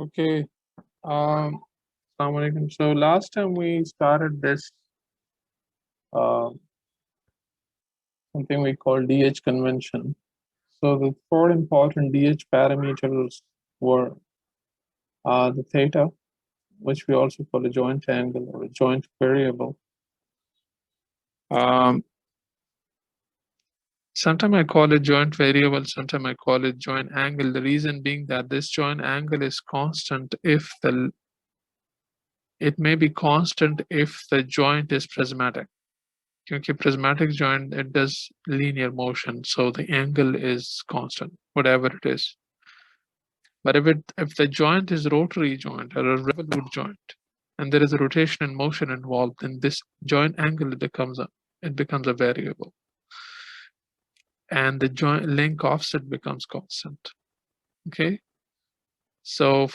Okay. Assalamu alaikum. So last time we started this something we call DH convention. So the four important DH parameters were the theta, which we also call a joint angle or a joint variable. Sometimes I call it joint variable, sometimes I call it joint angle. The reason being that this joint angle is constant if it may be constant if the joint is prismatic. Because prismatic joint, it does linear motion, so the angle is constant, whatever it is. But if the joint is rotary joint or a revolute joint, and there is a rotation and motion involved, then this joint angle becomes a variable, and the joint link offset becomes constant. Okay. So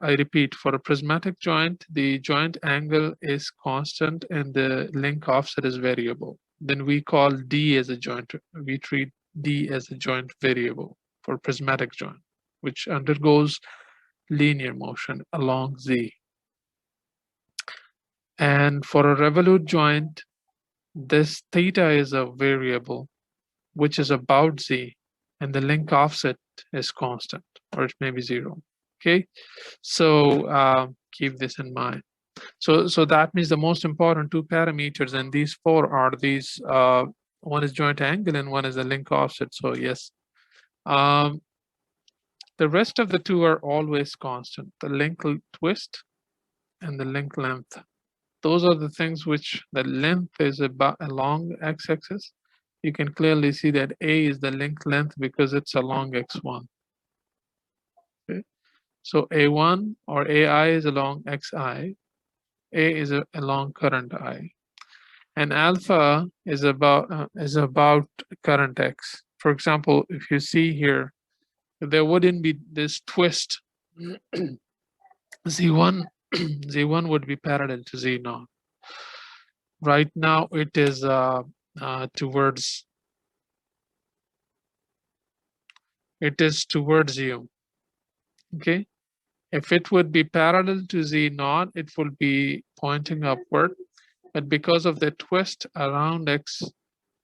I repeat, for a prismatic joint, the joint angle is constant and the link offset is variable. Then we call D as a joint, we treat D as a joint variable for prismatic joint, which undergoes linear motion along Z. And for a revolute joint, this theta is a variable, which is about Z, and the link offset is constant, or it may be 0. Okay, so keep this in mind. So that means the most important two parameters, and these four are these. One is joint angle and one is the link offset. So yes, the rest of the two are always constant. The link twist and the link length. Those are the things which the length is about along x-axis. You can clearly see that A is the link length because it's along x1. Okay. So A1 or AI is along xi, A is along current I, and alpha is about current x. For example, if you see here, there wouldn't be this twist. Z1 Z1 would be parallel to Z0. Right now it is towards you. Okay. If it would be parallel to Z0, it will be pointing upward. But because of the twist around X,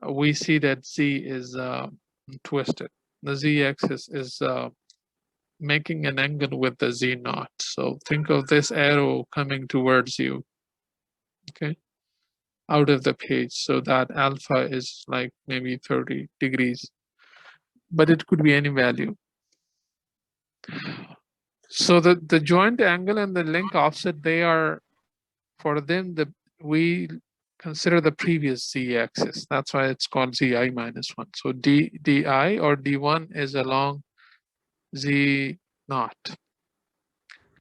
we see that Z is twisted. The Z axis is making an angle with the Z0. So think of this arrow coming towards you, okay, out of the page. So that alpha is like maybe 30 degrees, but it could be any value. So the joint angle and the link offset, they are, for them, we consider the previous Z axis. That's why it's called Zi minus 1. So Di or D1 is along Z0.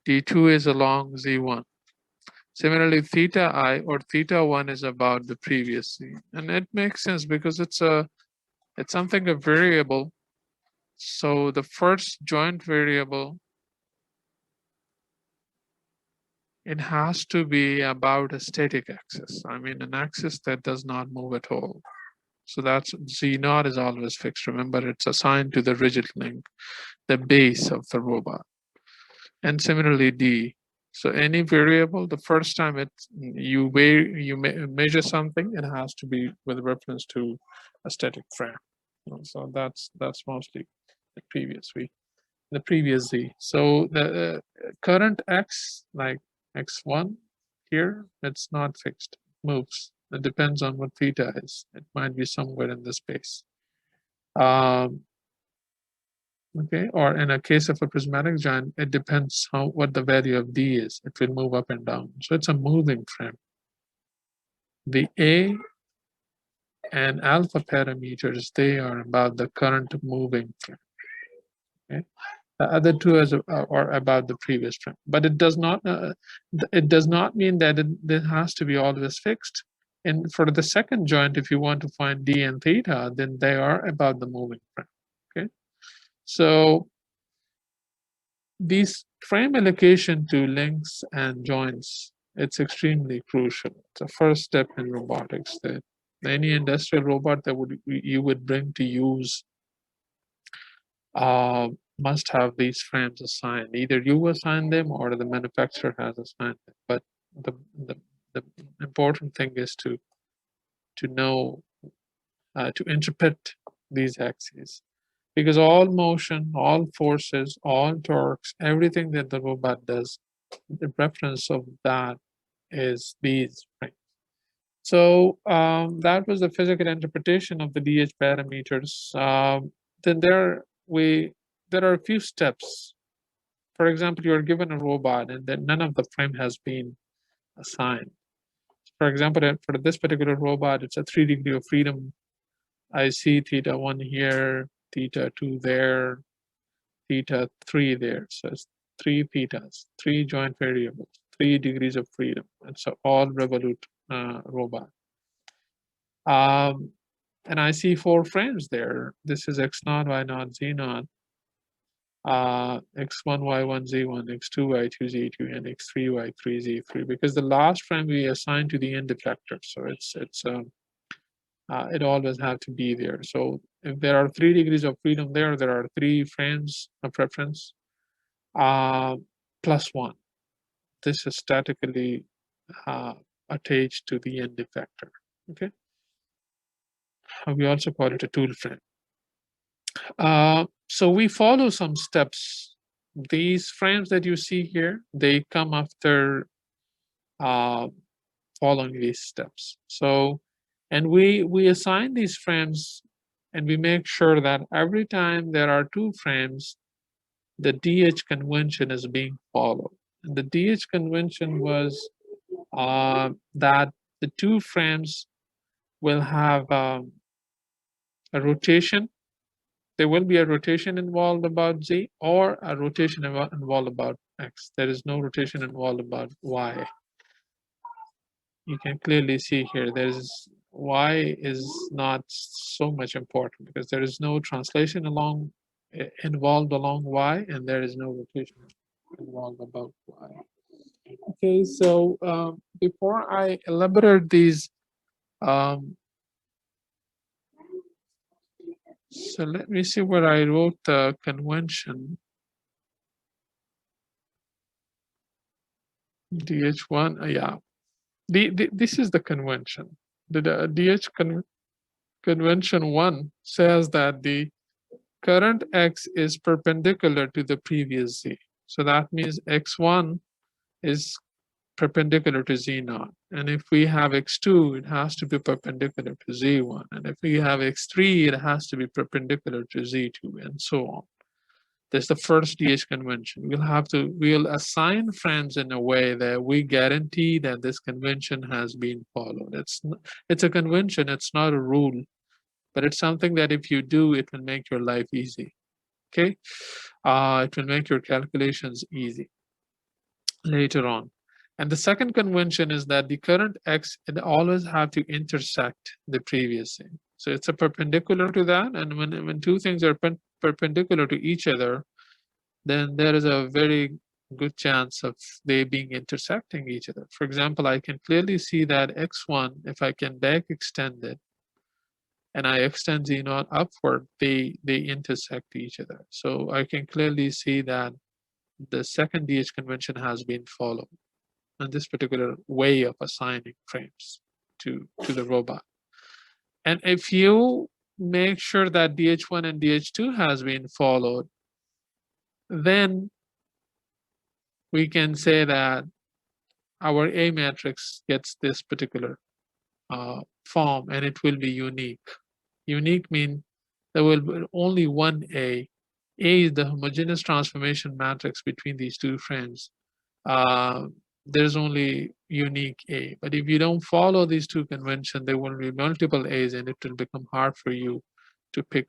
D2 is along Z1. Similarly, theta I or theta 1 is about the previous Z. And it makes sense because it's something a variable. So the first joint variable, it has to be about a static axis. I mean, an axis that does not move at all. So that's Z0 is always fixed. Remember, it's assigned to the rigid link, the base of the robot. And similarly, D. So any variable, the first time you measure something, it has to be with reference to a static frame. So that's mostly the previous Z. So the current X, like X1 here, it's not fixed, it moves. It depends on what theta is. It might be somewhere in the space. Okay, or in a case of a prismatic giant, it depends what the value of D is. It will move up and down. So it's a moving frame. The A and alpha parameters, they are about the current moving frame. Okay, the other two are about the previous frame, but it does not mean that it has to be always fixed. And for the second joint, if you want to find D and theta, then they are about the moving frame. Okay, so these frame allocation to links and joints, it's extremely crucial. It's a first step in robotics that any industrial robot that you would bring to use must have these frames assigned. Either you assign them or the manufacturer has assigned them. But the the, the important thing is to know to interpret these axes, because all motion, all forces, all torques, everything that the robot does, the reference of that is these frames. So that was the physical interpretation of the DH parameters. Then there are a few steps. For example, you are given a robot and then none of the frame has been assigned. For example, for this particular robot, it's a 3 degree of freedom. I see theta 1 here, theta 2 there, theta 3 there. So it's 3 thetas, 3 joint variables, 3 degrees of freedom. It's an all Revolut robot. And I see 4 frames there. This is x0, y0, z0, x1, y1, z1, x2, y2, z2, and x3, y3, z3. Because the last frame we assign to the end effector, so it always have to be there. So if there are 3 degrees of freedom there, there are 3 frames of reference plus 1. This is statically attached to the end effector. Okay. We also call it a tool frame. So we follow some steps. These frames that you see here, they come after following these steps. So, and we assign these frames and we make sure that every time there are 2 frames, the DH convention is being followed. And the DH convention was that the 2 frames will have a rotation. There will be a rotation involved about Z or a rotation involved about X. There is no rotation involved about Y. You can clearly see here, there's Y is not so much important because there is no translation involved along Y, and there is no rotation involved about Y. Okay, so before I elaborate these, so let me see where I wrote the convention. DH1, yeah. This is the convention. The convention 1 says that the current X is perpendicular to the previous Z. So that means X1 is perpendicular to Z0. And if we have X2, it has to be perpendicular to Z1. And if we have X3, it has to be perpendicular to Z2, and so on. That's the first DH convention. We'll assign frames in a way that we guarantee that this convention has been followed. It's a convention, it's not a rule, but it's something that if you do, it will make your life easy. Okay, it will make your calculations easy later on. And the second convention is that the current X, it always have to intersect the previous thing. So it's a perpendicular to that. And when 2 things are perpendicular to each other, then there is a very good chance of they being intersecting each other. For example, I can clearly see that X1, if I can back extend it, and I extend Z0 upward, they intersect each other. So I can clearly see that the second DH convention has been followed in this particular way of assigning frames to the robot. And if you make sure that DH1 and DH2 has been followed, then we can say that our A matrix gets this particular form, and it will be unique. Unique means there will be only one A. A is the homogeneous transformation matrix between these 2 frames. There's only unique A. But if you don't follow these 2 conventions, there will be multiple A's, and it will become hard for you to pick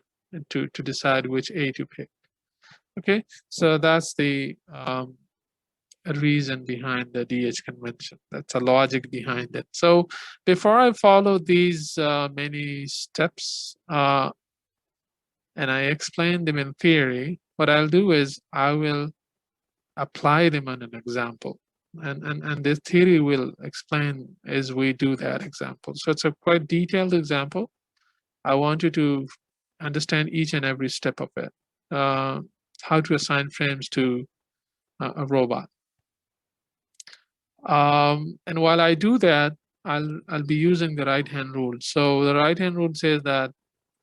to decide which A to pick. Okay, so that's the reason behind the DH convention. That's a logic behind it. So before I follow these many steps and I explain them in theory, what I'll do is I will apply them on an example. And this theory will explain as we do that example. So it's a quite detailed example. I want you to understand each and every step of it. how to assign frames to a robot. And while I do that, I'll be using the right hand rule. So the right hand rule says that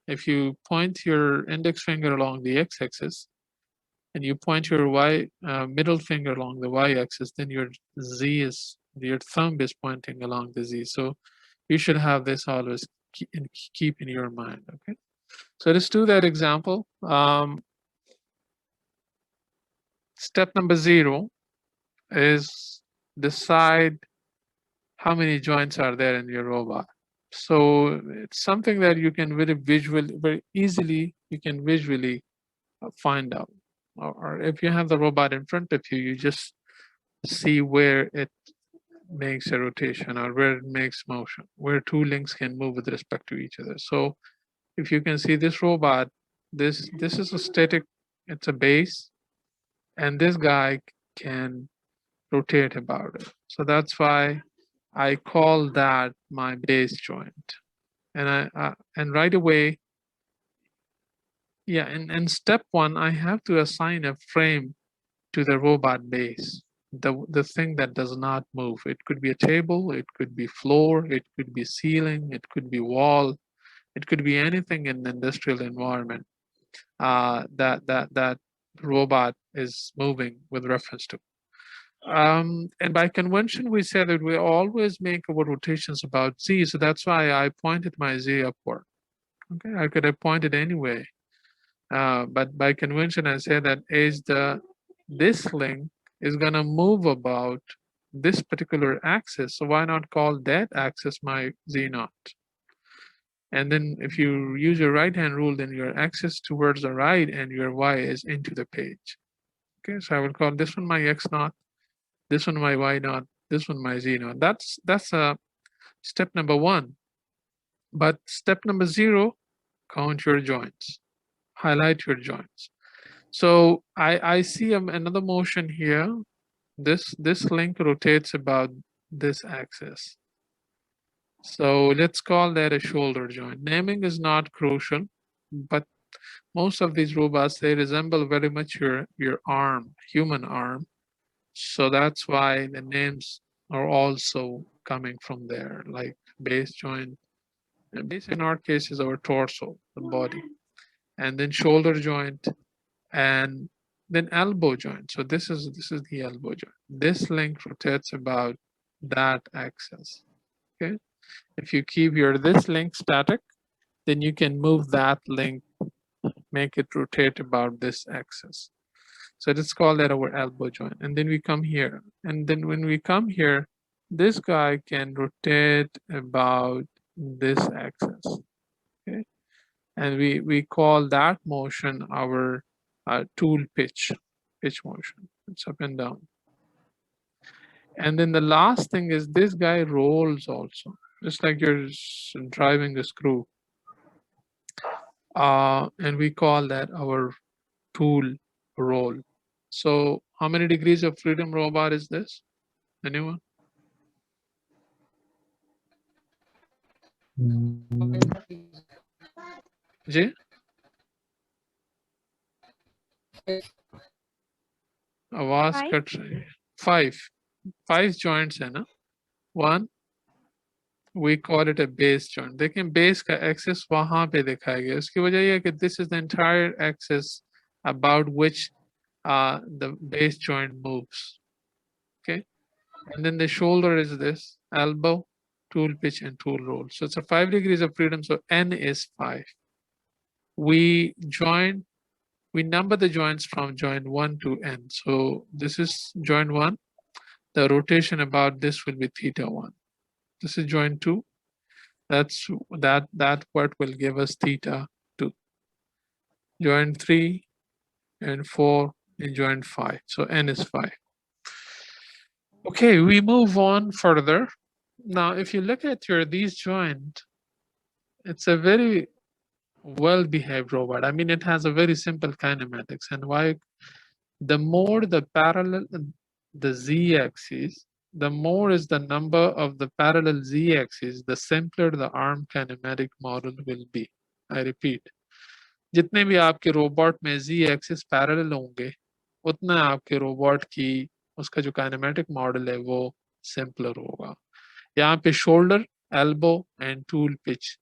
if you point your index finger along the x-axis and you point your middle finger along the y-axis, then your thumb is pointing along the z. So you should have this always keep in your mind. Okay. So let's do that example. Step number 0 is decide how many joints are there in your robot. So it's something that you can very easily, you can visually find out. Or if you have the robot in front of you, you just see where it makes a rotation or where it makes motion, where two links can move with respect to each other. So if you can see this robot, this is a static, it's a base, and this guy can rotate about it. So that's why I call that my base joint. And and right away, yeah, in step 1, I have to assign a frame to the robot base, the thing that does not move. It could be a table, it could be floor, it could be ceiling, it could be wall, it could be anything in the industrial environment that robot is moving with reference to. And by convention, we said that we always make our rotations about z, so that's why I pointed my z upward. Okay, I could have pointed anyway, but by convention, I say that this link is gonna move about this particular axis, so why not call that axis my z naught? And then if you use your right hand rule, then your axis towards the right and your y is into the page. Okay, so I will call this one my x naught, this one my y naught, this one my z naught. That's step number 1. But step number 0, count your joints, highlight your joints. So I see another motion here. This link rotates about this axis. So let's call that a shoulder joint. Naming is not crucial, but most of these robots, they resemble very much your arm, human arm. So that's why the names are also coming from there, like base joint. And base in our case is our torso, the body, and then shoulder joint, and then elbow joint. So this is the elbow joint. This link rotates about that axis. Okay. If you keep this link static, then you can move that link, make it rotate about this axis. So let's call that our elbow joint. And then we come here. And then when we come here, this guy can rotate about this axis. Okay. And we call that motion our tool pitch motion. It's up and down. And then the last thing is this guy rolls also, just like you're driving a screw. And we call that our tool roll. So how many degrees of freedom robot is this? Anyone? Jay? आवाज cut रही है. 5 joints है ना. 1, we call it a base joint. देखें base का axis वहाँ पे दिखाया गया. उसकी वजह ये है कि this is the entire axis about which the base joint moves. Okay, and then the shoulder is this elbow, tool pitch, and tool roll. So it's a 5 degrees of freedom. So n is 5. We number the joints from joint 1 to n. So this is joint 1. The rotation about this will be theta 1. This is joint 2. That part will give us theta 2. Joint 3 and 4 and joint 5. So n is 5. Okay, we move on further. Now, if you look at these joints, it's a very well-behaved robot. I mean, it has a very simple kinematics. And why? The more the parallel, the z-axis, the more is the number of the parallel z-axis, the simpler the arm kinematic model will be. I repeat, जितने भी आपके robot में z axis parallel होंगे उतना आपके robot की उसका जो काइनेमेटिक मॉडल है वो सिंपलर होगा. यहाँ पे shoulder, elbow and tool pitch,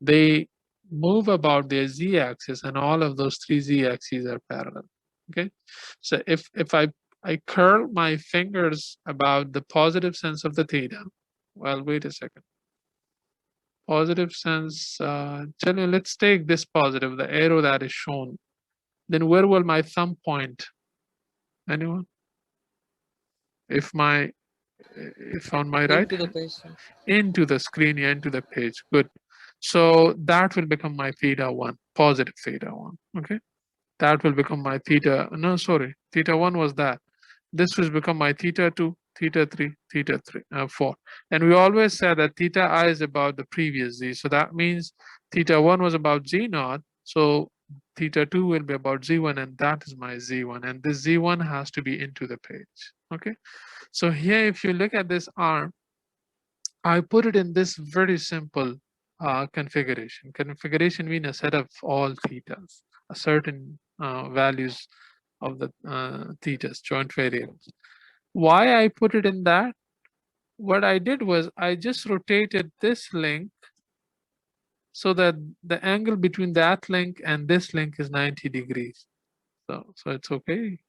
they move about their z-axis and all of those three z-axes are parallel. Okay, so if I curl my fingers about the positive sense of the theta, well, wait a second, positive sense, let's take this positive, the arrow that is shown, then where will my thumb point? Anyone? If my, if on my right Into the hand, page. into the screen, yeah, into the page, good. So that will become my theta 1, positive theta 1, okay? That will become my theta, no, sorry, theta 1 was that. This will become my theta 2, theta 3, theta 4. And we always said that theta I is about the previous z. So that means theta 1 was about z naught. So theta 2 will be about z1, and that is my z1. And this z1 has to be into the page, okay? So here, if you look at this arm, I put it in this very simple configuration. Configuration means a set of all thetas, a certain values of the thetas, joint variables. Why I put it in that? What I did was I just rotated this link so that the angle between that link and this link is 90 degrees. So it's okay.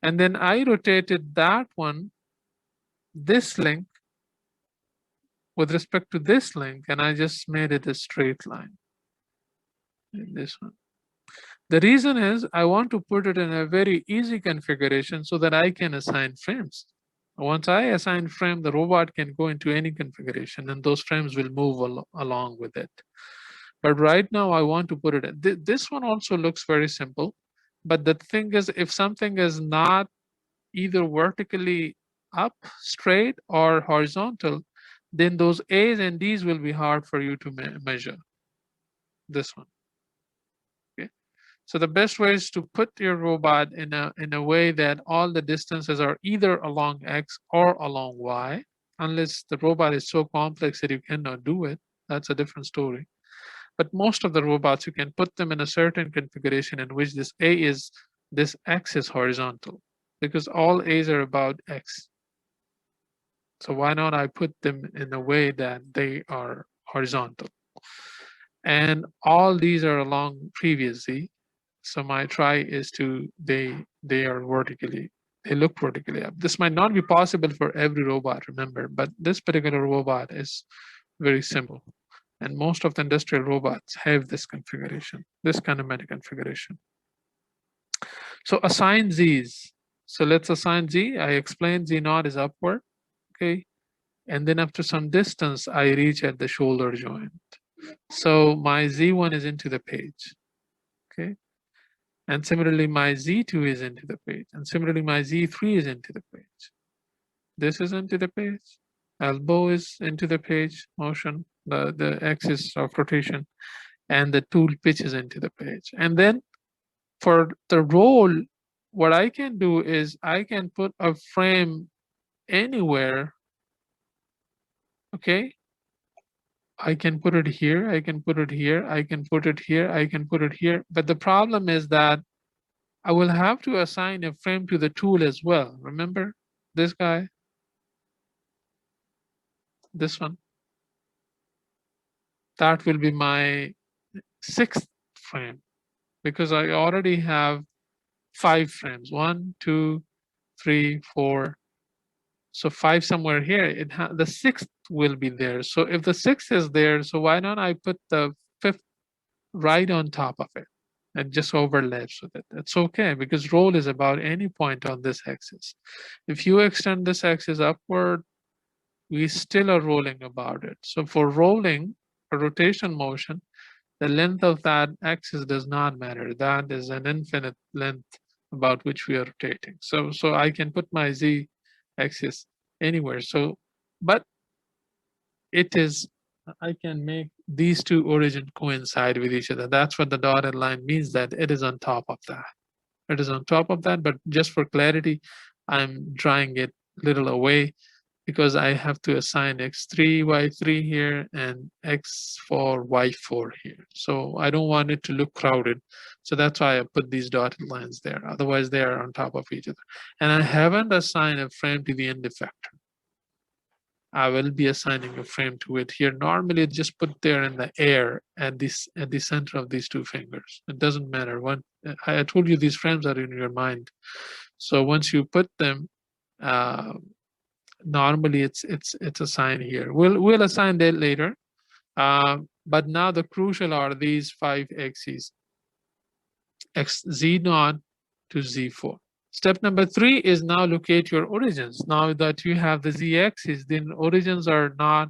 And then I rotated that one, this link, with respect to this link, and I just made it a straight line. This one. The reason is I want to put it in a very easy configuration so that I can assign frames. Once I assign frame, the robot can go into any configuration and those frames will move along with it. But right now I want to put it in. This one also looks very simple. But the thing is, if something is not either vertically up straight or horizontal, then those A's and D's will be hard for you to measure. This one. Okay. So the best way is to put your robot in a way that all the distances are either along X or along Y, unless the robot is so complex that you cannot do it. That's a different story. But most of the robots, you can put them in a certain configuration in which this A is, this X is horizontal, because all A's are about X. So why not I put them in a way that they are horizontal? And all these are along previous Z. So my try is to, they are vertically, they look vertically up. This might not be possible for every robot, remember, but this particular robot is very simple. And most of the industrial robots have this configuration, this kinematic configuration. So assign Z's. So let's assign Z. I explained Z naught is upward, okay? And then after some distance, I reach at the shoulder joint. So my Z1 is into the page, okay? And similarly, my Z2 is into the page. And similarly, my Z3 is into the page. This is into the page. Elbow is into the page motion, the axis of rotation, and the tool pitch is into the page. And then for the roll, what I can do is I can put a frame anywhere, okay? I can put it here, I can put it here, I can put it here, I can put it here. But the problem is that I will have to assign a frame to the tool as well. Remember this guy, this one, that will be my 6th frame because I already have 5 frames, 1, 2, 3, 4. So 5 somewhere here, the 6th will be there. So if the 6th is there, so why not I put the 5th right on top of it and just overlaps with it? It's okay because roll is about any point on this axis. If you extend this axis upward, we still are rolling about it. So for rolling, for rotation motion, the length of that axis does not matter. That is an infinite length about which we are rotating. So I can put my Z axis anywhere. So, but it is, I can make these two origin coincide with each other. That's what the dotted line means, that it is on top of that. It is on top of that, but just for clarity, I'm drawing it a little away because I have to assign x3, y3 here and x4, y4 here. So I don't want it to look crowded. So that's why I put these dotted lines there. Otherwise, they are on top of each other. And I haven't assigned a frame to the end effector. I will be assigning a frame to it here. Normally, it's just put there in the air at the center of these two fingers. It doesn't matter. I told you these frames are in your mind. So once you put them, uh, normally it's assigned here. We'll assign that later. But now the crucial are these 5 axes, x z naught to z4. Step number 3 is now locate your origins. Now that you have the z-axis, then origins are not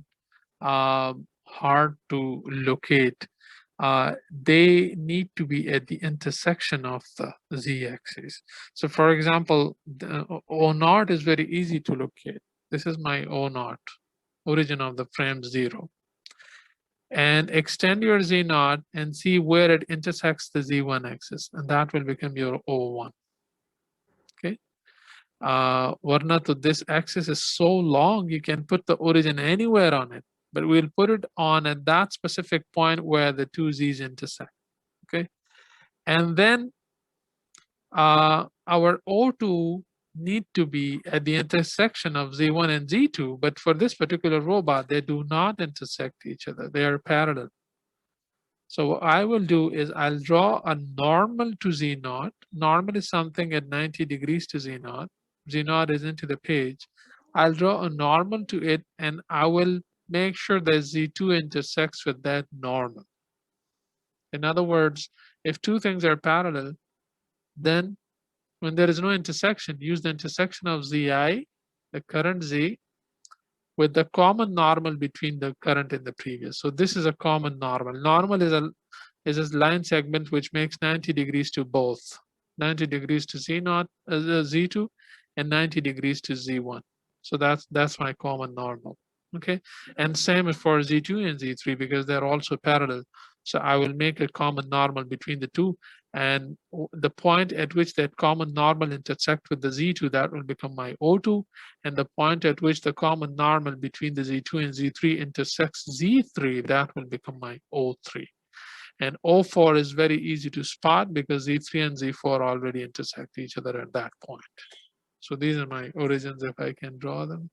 hard to locate. They need to be at the intersection of the z-axis. So for example, the O naught is very easy to locate. This is my O naught, origin of the frame 0. And extend your z naught and see where it intersects the z1 axis, and that will become your O1. Okay. Varna, to this axis is so long, you can put the origin anywhere on it, but we'll put it on at that specific point where the two z's intersect. Okay. And then our O2 need to be at the intersection of Z1 and Z2, but for this particular robot, they do not intersect each other. They are parallel. So what I will do is I'll draw a normal to Z naught. Normal is something at 90 degrees to Z naught. Z naught is into the page. I'll draw a normal to it and I will make sure that Z2 intersects with that normal. In other words, if two things are parallel, then when there is no intersection, use the intersection of Zi, the current Z, with the common normal between the current and the previous. So this is a common normal. Normal is a line segment which makes 90 degrees to both. 90 degrees to Z naught, Z2 and 90 degrees to Z1. So that's my common normal. Okay. And same for Z2 and Z3 because they're also parallel. So I will make a common normal between the two. And the point at which that common normal intersect with the Z2, that will become my O2. And the point at which the common normal between the Z2 and Z3 intersects Z3, that will become my O3. And O4 is very easy to spot because Z3 and Z4 already intersect each other at that point. So these are my origins if I can draw them.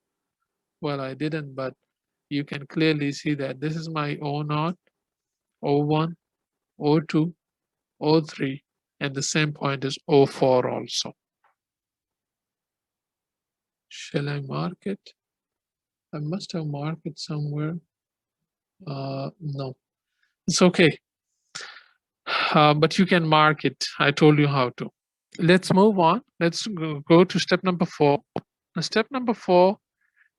Well, I didn't, but you can clearly see that this is my O0, O1, O2, O3, and the same point is O4 also. Shall I mark it? I must have marked it somewhere. No, it's okay. But you can mark it. I told you how to. Let's move on. Let's go to step number 4. Step number 4,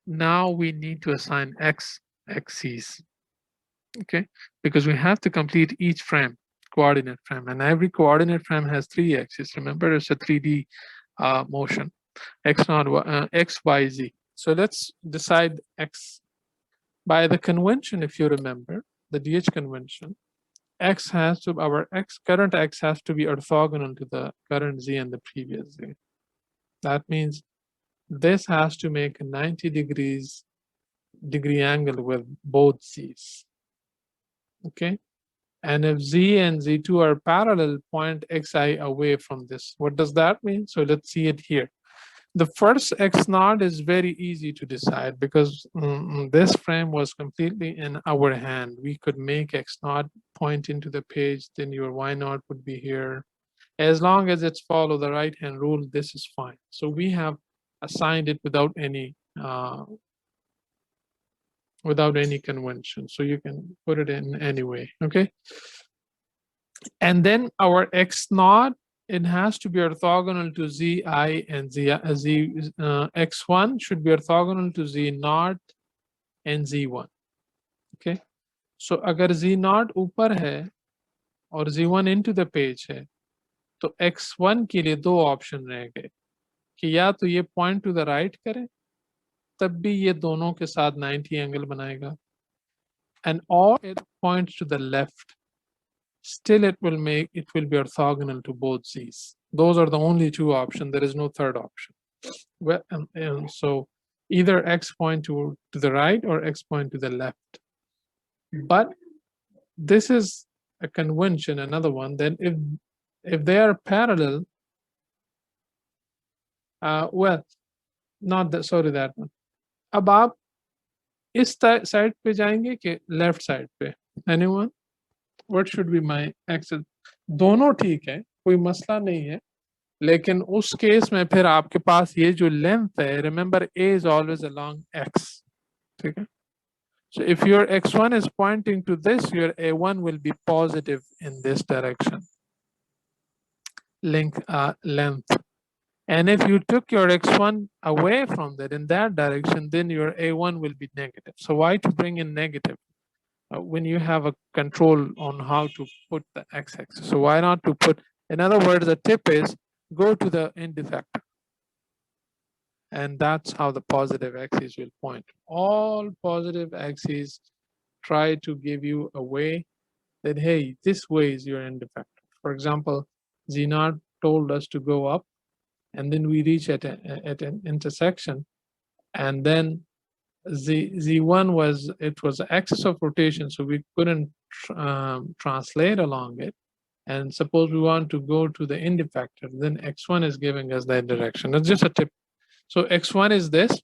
now we need to assign x axes. Okay, because we have to complete each frame, coordinate frame, and every coordinate frame has 3 axes. Remember, it's a 3D motion, x naught, x, y, z. So let's decide x by the convention. If you remember the DH convention, x has to, our current x has to be orthogonal to the current z and the previous z. That means this has to make a 90 degree angle with both z's. Okay, and if z and z2 are parallel, point xi away from this. What does that mean? So let's see it here. The first x naught is very easy to decide because this frame was completely in our hand. We could make x naught point into the page, then your y naught would be here. As long as it's follow the right hand rule, this is fine. So we have assigned it without any convention. So you can put it in anyway, okay? And then our x naught, it has to be orthogonal to zi and x1 should be orthogonal to z naught and z1. Okay, so अगर z naught ऊपर है और z1 into the page है, तो x1 के लिए 2 option रह गए कि या तो ये पॉइंट टू द राइट करे, तब भी ये दोनों के साथ 90 एंगल बनाएगा, and or it points to the left, still it will be orthogonal to both z's. Those are the only 2 options. There is no third option. Well, and so either x point to the right or x point to the left. But this is a convention, another one, that if they are parallel, well, not that, sorry, that one. अब आप इस side पे जाएंगे कि left side पे? Anyone? What should be my axis? दोनों ठीक है, कोई मसला नहीं है, लेकिन उस केस में फिर आपके पास ये जो लेंथ है, remember A is always along x, ठीक है? So if your x1 is pointing to this, your a1 will be positive in this direction, length. And if you took your x1 away from that in that direction, then your a1 will be negative. So why to bring in negative when you have a control on how to put the x-axis? So why not to put, in other words, the tip is go to the end effector. And that's how the positive axis will point. All positive axes try to give you a way that, hey, this way is your end effector. For example, Z0 told us to go up, and then we reach at an intersection, and then Z1 was, it was the axis of rotation, so we couldn't translate along it. And suppose we want to go to the end effector, then x1 is giving us that direction. That's just a tip. So x1 is this.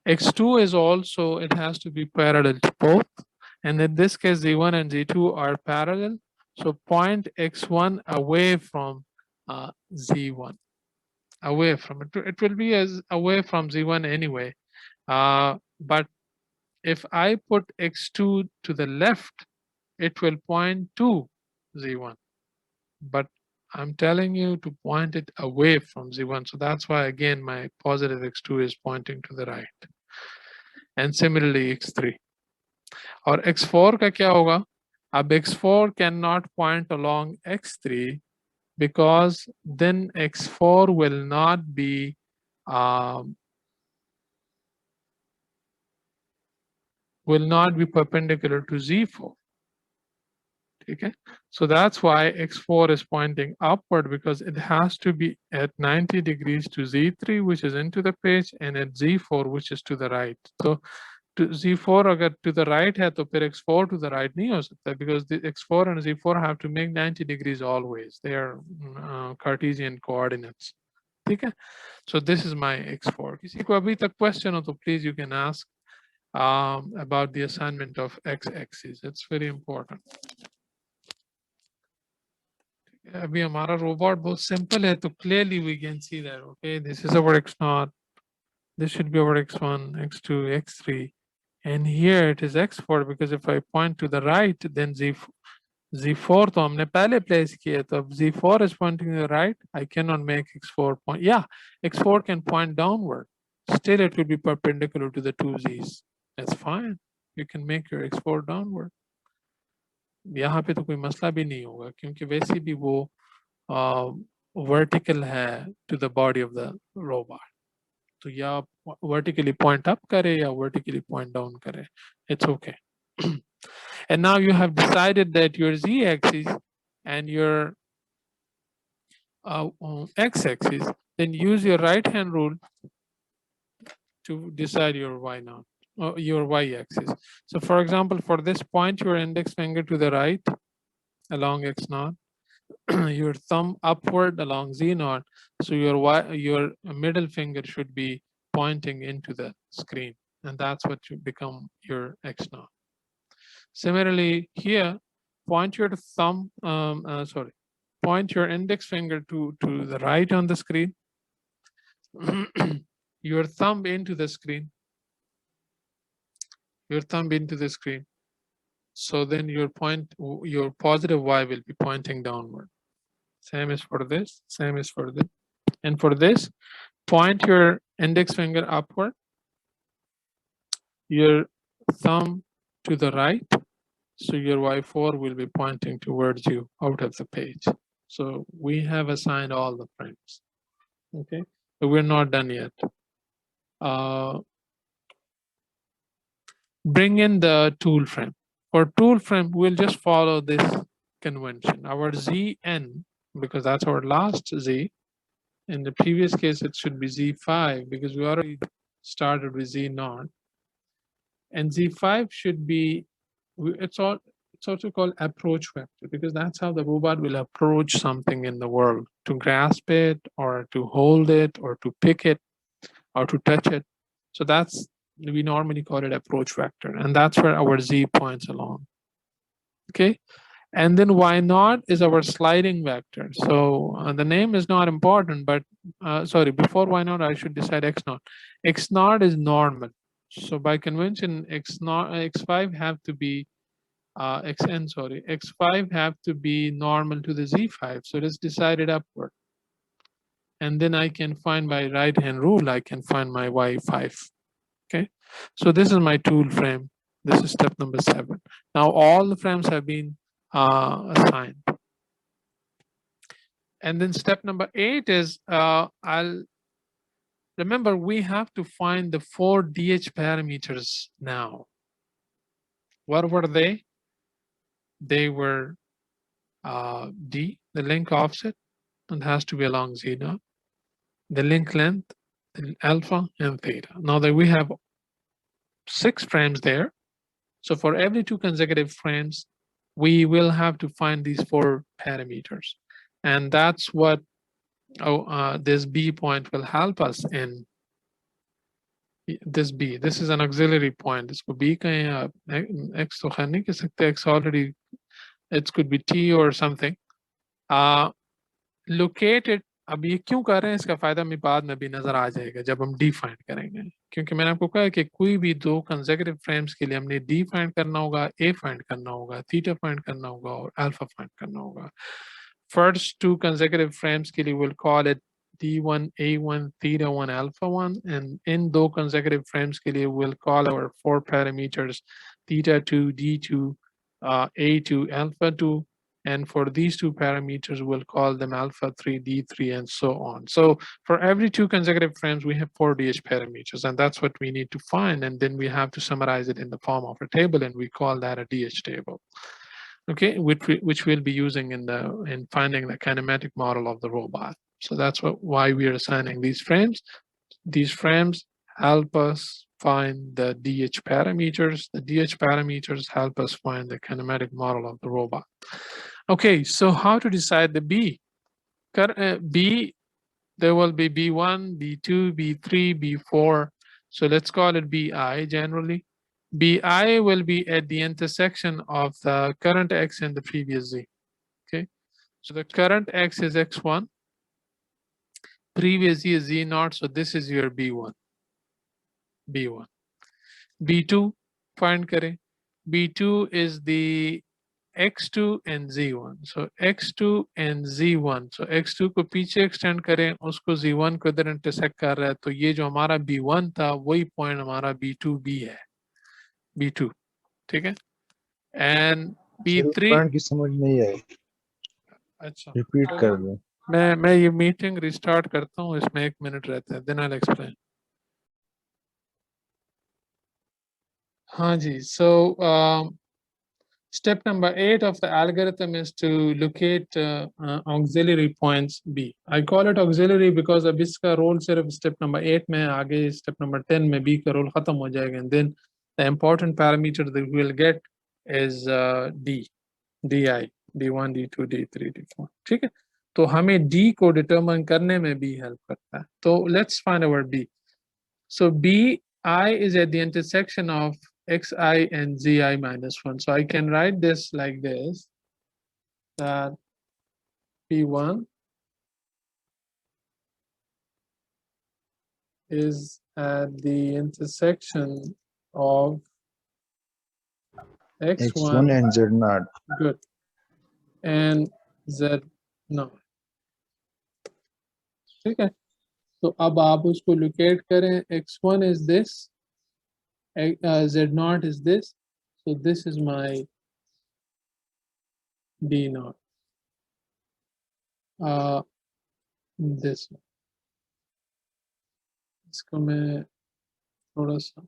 X2 is also, it has to be parallel to both. And in this case, Z1 and Z2 are parallel. So point x1 away from Z1. Away from it. It will be as away from Z1 anyway. But if I put x2 to the left, it will point to Z1. But I'm telling you to point it away from Z1. So that's why, again, my positive x2 is pointing to the right. And similarly, x3. और x4 का क्या होगा? अब x4 cannot point along x3 because then x4 will not be perpendicular to Z4. Okay, so that's why x4 is pointing upward, because it has to be at 90 degrees to Z3, which is into the page, and at Z4, which is to the right. So to Z4 अगर to the right है तो फिर x4 to the right नहीं हो सकता, because the x4 and Z4 have to make 90 degrees always. They are Cartesian coordinates. ठीक है? So this is my x4. किसी को अभी तक question हो तो please you can ask about the assignment of x-axis. It's very important. अभी हमारा robot बहुत simple है तो clearly we can see that. Okay, this is our x0. This should be our x1, x2, x3. And here it is x4, because if I point to the right, then Z4 तो हमने पहले place किया, तो अब Z4 is pointing to the right. I cannot make x4 point. Yeah, x4 can point downward. Still it will be perpendicular to the two Z's. That's fine. You can make your x4 downward. यहाँ पे तो कोई मसला भी नहीं होगा, क्योंकि वैसे भी वो vertical है to the body of the robot. तो या vertically point up करे या vertically point down करे. It's okay. And now you have decided that your z-axis and your x-axis, then use your right hand rule to decide your y0, or your y-axis. So for example, for this, point your index finger to the right along x0, your thumb upward along z0. So your middle finger should be pointing into the screen, and that's what should become your x0. Similarly, here, point your thumb, point your index finger to the right on the screen, your thumb into the screen, your thumb into the screen. So then your positive y will be pointing downward. Same is for this, same is for this. And for this, point your index finger upward, your thumb to the right. So your y4 will be pointing towards you out of the page. So we have assigned all the frames. Okay, but we're not done yet. Bring in the tool frame. For tool frame, we'll just follow this convention. Our Zn, because that's our last Z. In the previous case, it should be Z5, because we already started with Z0, and Z5 should be, it's also called approach vector, because that's how the robot will approach something in the world, to grasp it or to hold it or to pick it or to touch it. So that's, we normally call it approach vector, and that's where our Z points along. Okay. And then y naught is our sliding vector. So the name is not important, but sorry, before y naught, I should decide x naught. X naught is normal. So by convention, x naught, x5 have to be xn, sorry, x5 have to be normal to the z5. So let's decide it upward. And then I can find by right hand rule, I can find my y5. Okay. So this is my tool frame. This is step number 7. Now all the frames have been assigned. And then step number 8 is remember, we have to find the 4 DH parameters now. What were they? They were D, the link offset, and has to be along Z naught, the link length, the alpha, and theta. Now that we have 6 frames there, so for every 2 consecutive frames, we will have to find these 4 parameters. And that's what this B point will help us in. This B, this is an auxiliary point. This could be X तो खैर नहीं कह सकते, X already, it could be T or something. Located, अब ये क्यों कर रहे हैं, इसका फायदा में बाद में भी नजर आ जाएगा जब हम D फाइंड करेंगे, क्योंकि मैंने आपको कहा कि कोई भी 2 कंसेक्यूटिव फ्रेम्स के लिए हमने D फाइंड करना होगा, A फाइंड करना होगा, थीटा फाइंड करना होगा और अल्फा फाइंड करना होगा. First 2 consecutive frames के लिए we'll call it D1, A1, theta 1, alpha 1, and in 2 consecutive frames के लिए we'll call our 4 parameters theta 2, D2, A2, alpha 2, and for these 2 parameters we'll call them alpha 3, D3, and so on. So for every 2 consecutive frames we have 4 DH parameters, and that's what we need to find, and then we have to summarize it in the form of a table, and we call that a DH table. Okay, which we'll be using in finding the kinematic model of the robot. So that's why we are assigning these frames. These frames help us find the DH parameters. The DH parameters help us find the kinematic model of the robot. Okay, so how to decide the B? B, there will be B1, B2, B3, B4. So let's call it BI generally. BI will be at the intersection of the current X and the previous Z. Okay, so the current X is X1, previous Z is Z0, so this is your B1. B1. B2, find kare. B2 is the X2 and Z1. So X2 and Z1. So X2 को पीछे extend करें, उसको Z1 को इधर intersect कर रहा है, तो ये जो हमारा B1 था, वही point हमारा B2B है. B2, ठीक है? And B3 की समझ नहीं आई. अच्छा, रिपीट कर दो. मैं ये मीटिंग रिस्टार्ट करता हूँ, इसमें 1 मिनट रहता है, then I'll explain. हाँ जी, so step number 8 of the algorithm is to locate auxiliary points B. I call it auxiliary because अब इसका role सिर्फ step number 8 में, आगे step number 10 में B का role खत्म हो जाएगा, and then the important parameter that we will get is D, DI, D1, D2, D3, D4. ठीक है, तो हमें D को determine करने में भी help करता है. तो let's find our B. So BI is at the intersection of xi and zi minus 1. So I can write this like this, that P1 is at the intersection of x1 and z0. Good. And z0. ठीक है, तो अब आप उसको locate करें. x1 is this, z0 is this, so this is my d0. This one. इसको मैं थोड़ा सा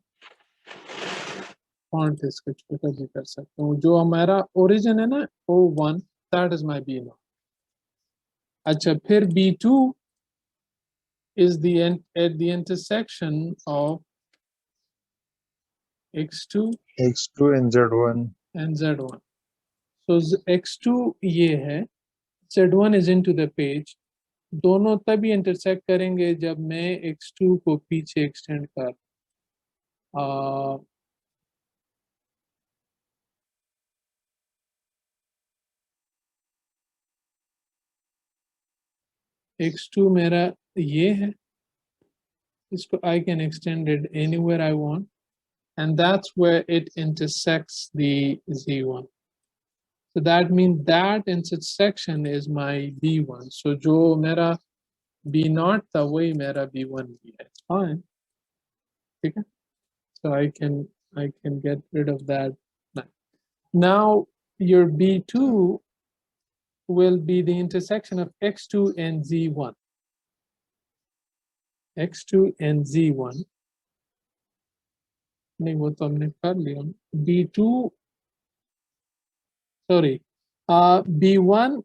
फॉन्ट इसका छोटा भी कर सकता हूँ. जो हमारा ओरिजिन है ना O1, that is my B0. अच्छा, फिर B2 is at the intersection of x2 x2 and z1 and z1. So x2 ये है, z1 is into the page. दोनों तभी इंटरसेक्ट करेंगे जब मैं x2 को पीछे एक्सटेंड कर x2 मेरा ये है, इसको I can extend it anywhere I want, and that's where it intersects the z1. So that means that intersection is my b1. So जो मेरा b0 था वही मेरा b1 भी है. Fine. ठीक है? So I can get rid of that. Now your b2 will be the intersection of x2 and z1. x2 and z1. नहीं वो तो हमने कर लिया. b2 sorry b1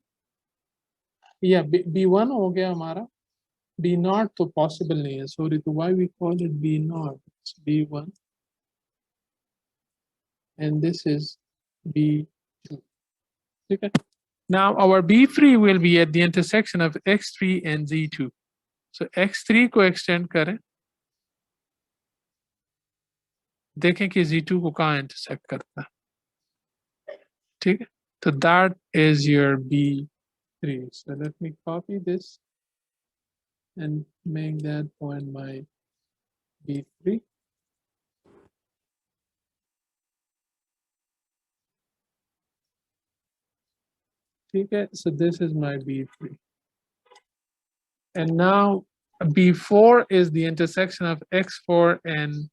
yeah b1 हो गया हमारा. b0 तो possible नहीं है. Sorry, तो why we call it b0? It's b1 and this is b2. ठीक है? Now our b3 will be at the intersection of x3 and z2. So x3 को extend करें, देखें कि z2 को कहाँ intersect करता है. ठीक है? So that is your b3. So let me copy this and make that point my b3. ठीक है? So this is my b3. And now b4 is the intersection of x4 and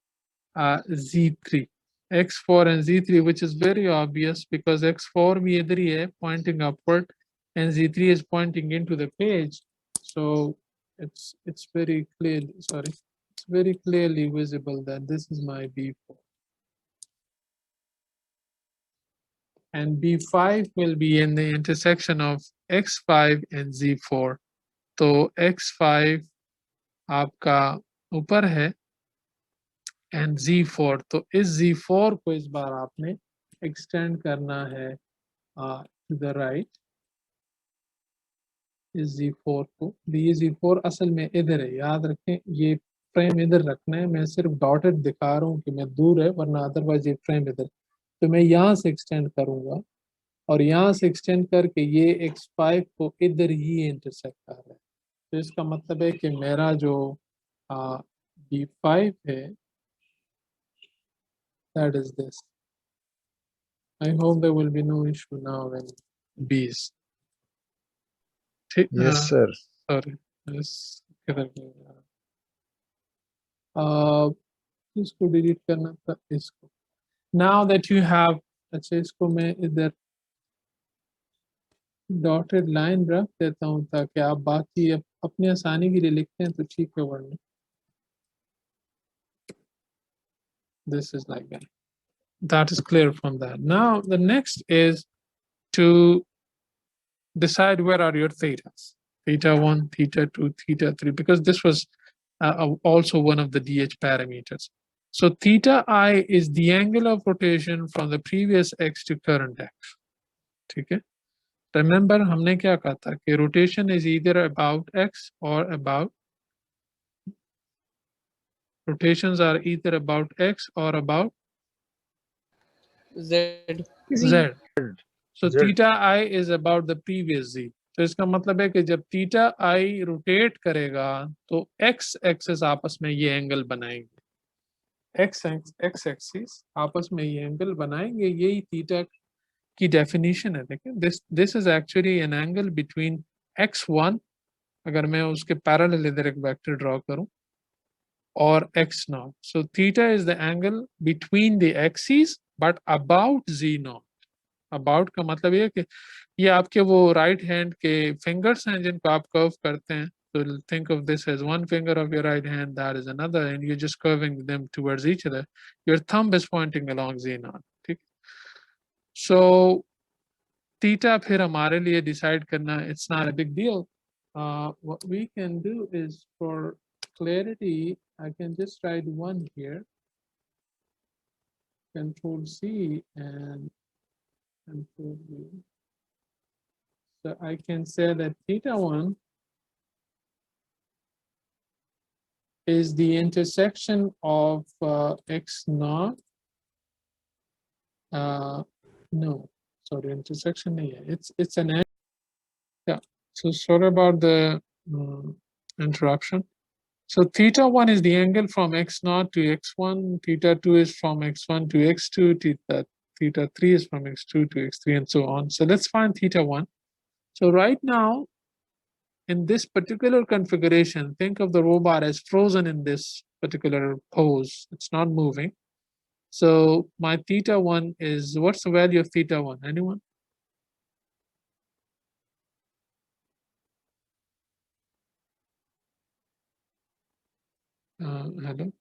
z3. x4 and z3, which is very obvious because x4 भी इधर ही है, pointing upward, and z3 is pointing into the page. So it's very clearly, sorry, it's very clearly visible that this is my b4. And b5 will be in the intersection of x5 and z4. तो x5 आपका ऊपर है and z4, तो इस z4 को इस बार आपने extend करना है to the right. इस z4 को, ये z4 असल में इधर है, याद रखें ये फ्रेम इधर रखना है. मैं सिर्फ डॉटेड दिखा रहा हूँ कि मैं दूर है, वरना अदरवाइज ये फ्रेम इधर. तो मैं यहाँ से एक्सटेंड करूँगा और यहाँ से एक्सटेंड करके ये x5 को इधर ही इंटरसेक्ट कर रहा है. तो इसका मतलब है कि मेरा जो b5 है, that is this. I hope there will be no issue now in B's. yes sir. Sorry. Yes. इसको डिलीट करना था इसको. Now that you have, अच्छा इसको मैं इधर डॉटेड लाइन रख देता हूँ ताकि आप बाकी अपनी आसानी के लिए लिखते हैं तो ठीक है, वरना this is like that. That is clear from that. Now the next is to decide where are your thetas. Theta 1, theta 2, theta 3, because this was also one of the DH parameters. So theta I is the angle of rotation from the previous x to current x. ठीक है? Remember हमने क्या कहा था कि rotation is either about x or about, rotations are either about x or about Z. z. So Z. theta I is about the previous z. तो इसका मतलब है कि जब थीटा आई रोटेट करेगा तो एक्स एक्सिस आपस में ये एंगल बनाएंगे. एक्स एक्सिस आपस में ये एंगल बनाएंगे. यही थीटा की डेफिनेशन है. देखिए this is actually an angle between x1, अगर मैं उसके पैरेलल इधर एक वेक्टर ड्रॉ करूं, और x0. So theta is the angle between the axis but about z0. About का मतलब ये कि ये आपके वो राइट हैंड के फिंगर्स हैं जिनको आप कर्व करते हैं. So think of this as one finger of your right hand, that is another, and you're just curving them towards each other. Your thumb is pointing along Z0. ठीक? So theta फिर हमारे लिए decide करना, it's not a big deal. What we can do is, for clarity, I can just write 1 here. Control C and Control V. So I can say that theta 1 is the intersection of x naught. No, sorry, intersection. Yeah, it's an angle. Yeah. So sorry about the interruption. So theta 1 is the angle from x naught to x1. Theta 2 is from x1 to x2. Theta 3 is from x2 to x3, and so on. So let's find theta 1. So right now, in this particular configuration, think of the robot as frozen in this particular pose. It's not moving. So my theta 1 is, what's the value of theta 1? Anyone? Hello?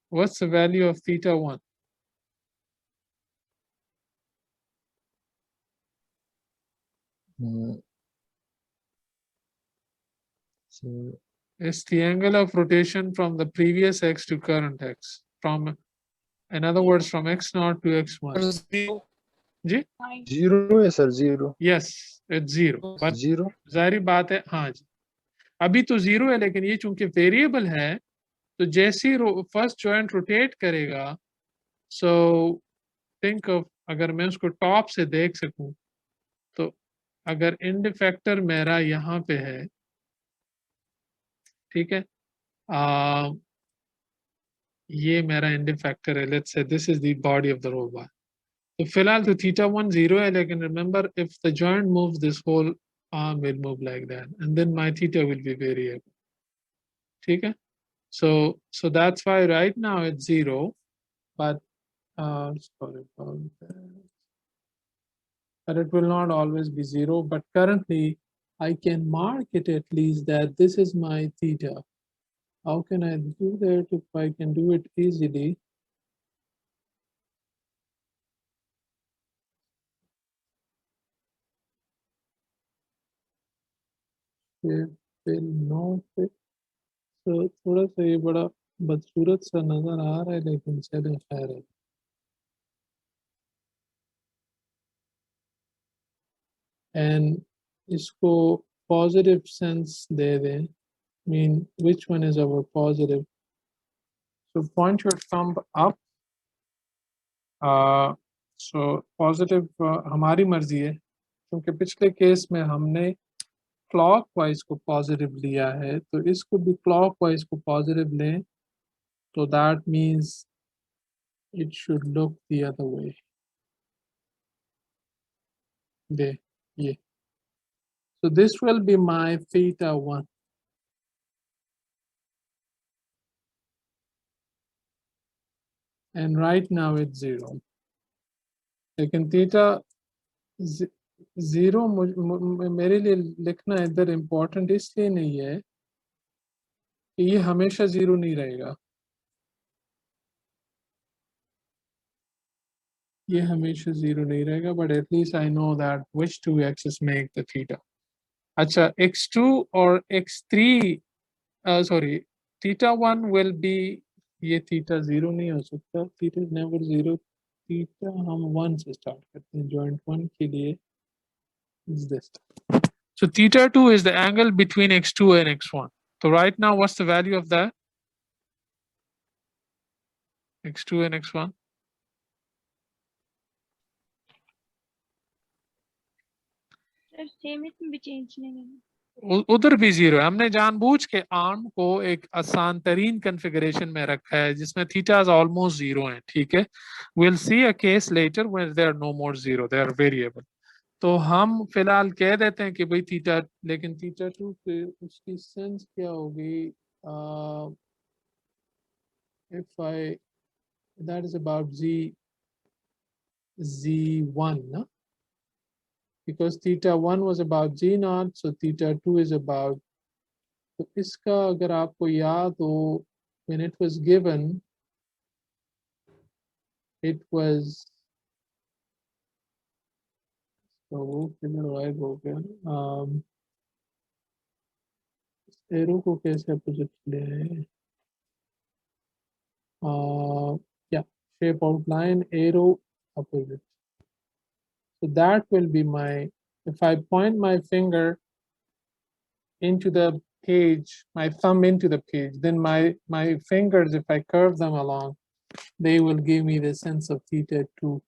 What's the value of theta 1? So It's the angle of rotation from the previous x to current x. From, in other words, from x naught to x1. Ji? zero है sir, zero. Yes, it's zero. But Zero. जाहिर बात है, हाँ जी. अभी तो zero है, लेकिन ये चूंकि वेरिएबल है, तो जैसे ही फर्स्ट जॉइंट रोटेट करेगा, सो थिंक ऑफ, अगर मैं उसको टॉप से देख सकूं, तो अगर एंड फैक्टर मेरा यहाँ पे है, ठीक है, ये मेरा एंड फैक्टर है, let's say this is the body of the robot. तो फिलहाल तो थीटा 1 0 है, लेकिन remember if the joint moves this whole arm will move like that, and then my theta will be variable. ठीक है? So that's why right now it's 0, but sorry about that. But it will not always be 0. But currently, I can mark it at least that this is my theta. How can I do that if I can do it easily? It will not fit. So थोड़ा सा ये बड़ा बदसूरत सा नजर आ रहा है, लेकिन चले खैर है. And इसको positive sense दे दें. Mean which one is our positive? So point your thumb up. So positive हमारी मर्जी है, क्योंकि पिछले केस में हमने क्लॉकवाइज को पॉजिटिव लिया है, तो इसको भी क्लॉकवाइज को पॉजिटिव लें, तो that means it should look the other way. दे ये, so this will be my theta 1, and right now it's 0. लेकिन थीटा 0 मेरे लिए लिखना इधर इम्पोर्टेंट इसलिए नहीं है कि ये हमेशा 0 नहीं रहेगा. ये हमेशा 0 नहीं रहेगा, but at least I know that which two axes make the theta. अच्छा, x2 और x3, sorry, theta 1 will be, ये theta 0 नहीं हो सकता, theta is never 0. theta हम 1 से start करते हैं, joint 1 के लिए is this. So theta 2 is the angle between x2 and x1. So right now, what's the value of that? x2 and x1. Sir same इसमें भी चेंज नहीं है. उधर भी 0 है. हमने जानबूझ के आर्म को एक आसान तरीन कॉन्फ़िगरेशन में रखा है जिसमें थीटास ऑलमोस्ट 0 हैं. ठीक है, we'll see a case later when there are no more 0, they are variable. तो हम फिलहाल कह देते हैं कि भाई थीटा, लेकिन थीटा 2 पे उसकी सेंस क्या होगी? if I, that is about z1, no? Because theta 1 was about z naught, so theta 2 is about, तो इसका अगर आपको याद हो, when it was given, it was, so वो किधर गायब हो गया? एरो को कैसे अपोजिट ले? yeah, shape outline, arrow, opposite. So that will be my, if I point my finger into the page, my thumb into the page, then my fingers, if I curve them along, they will give me the sense of theta 2.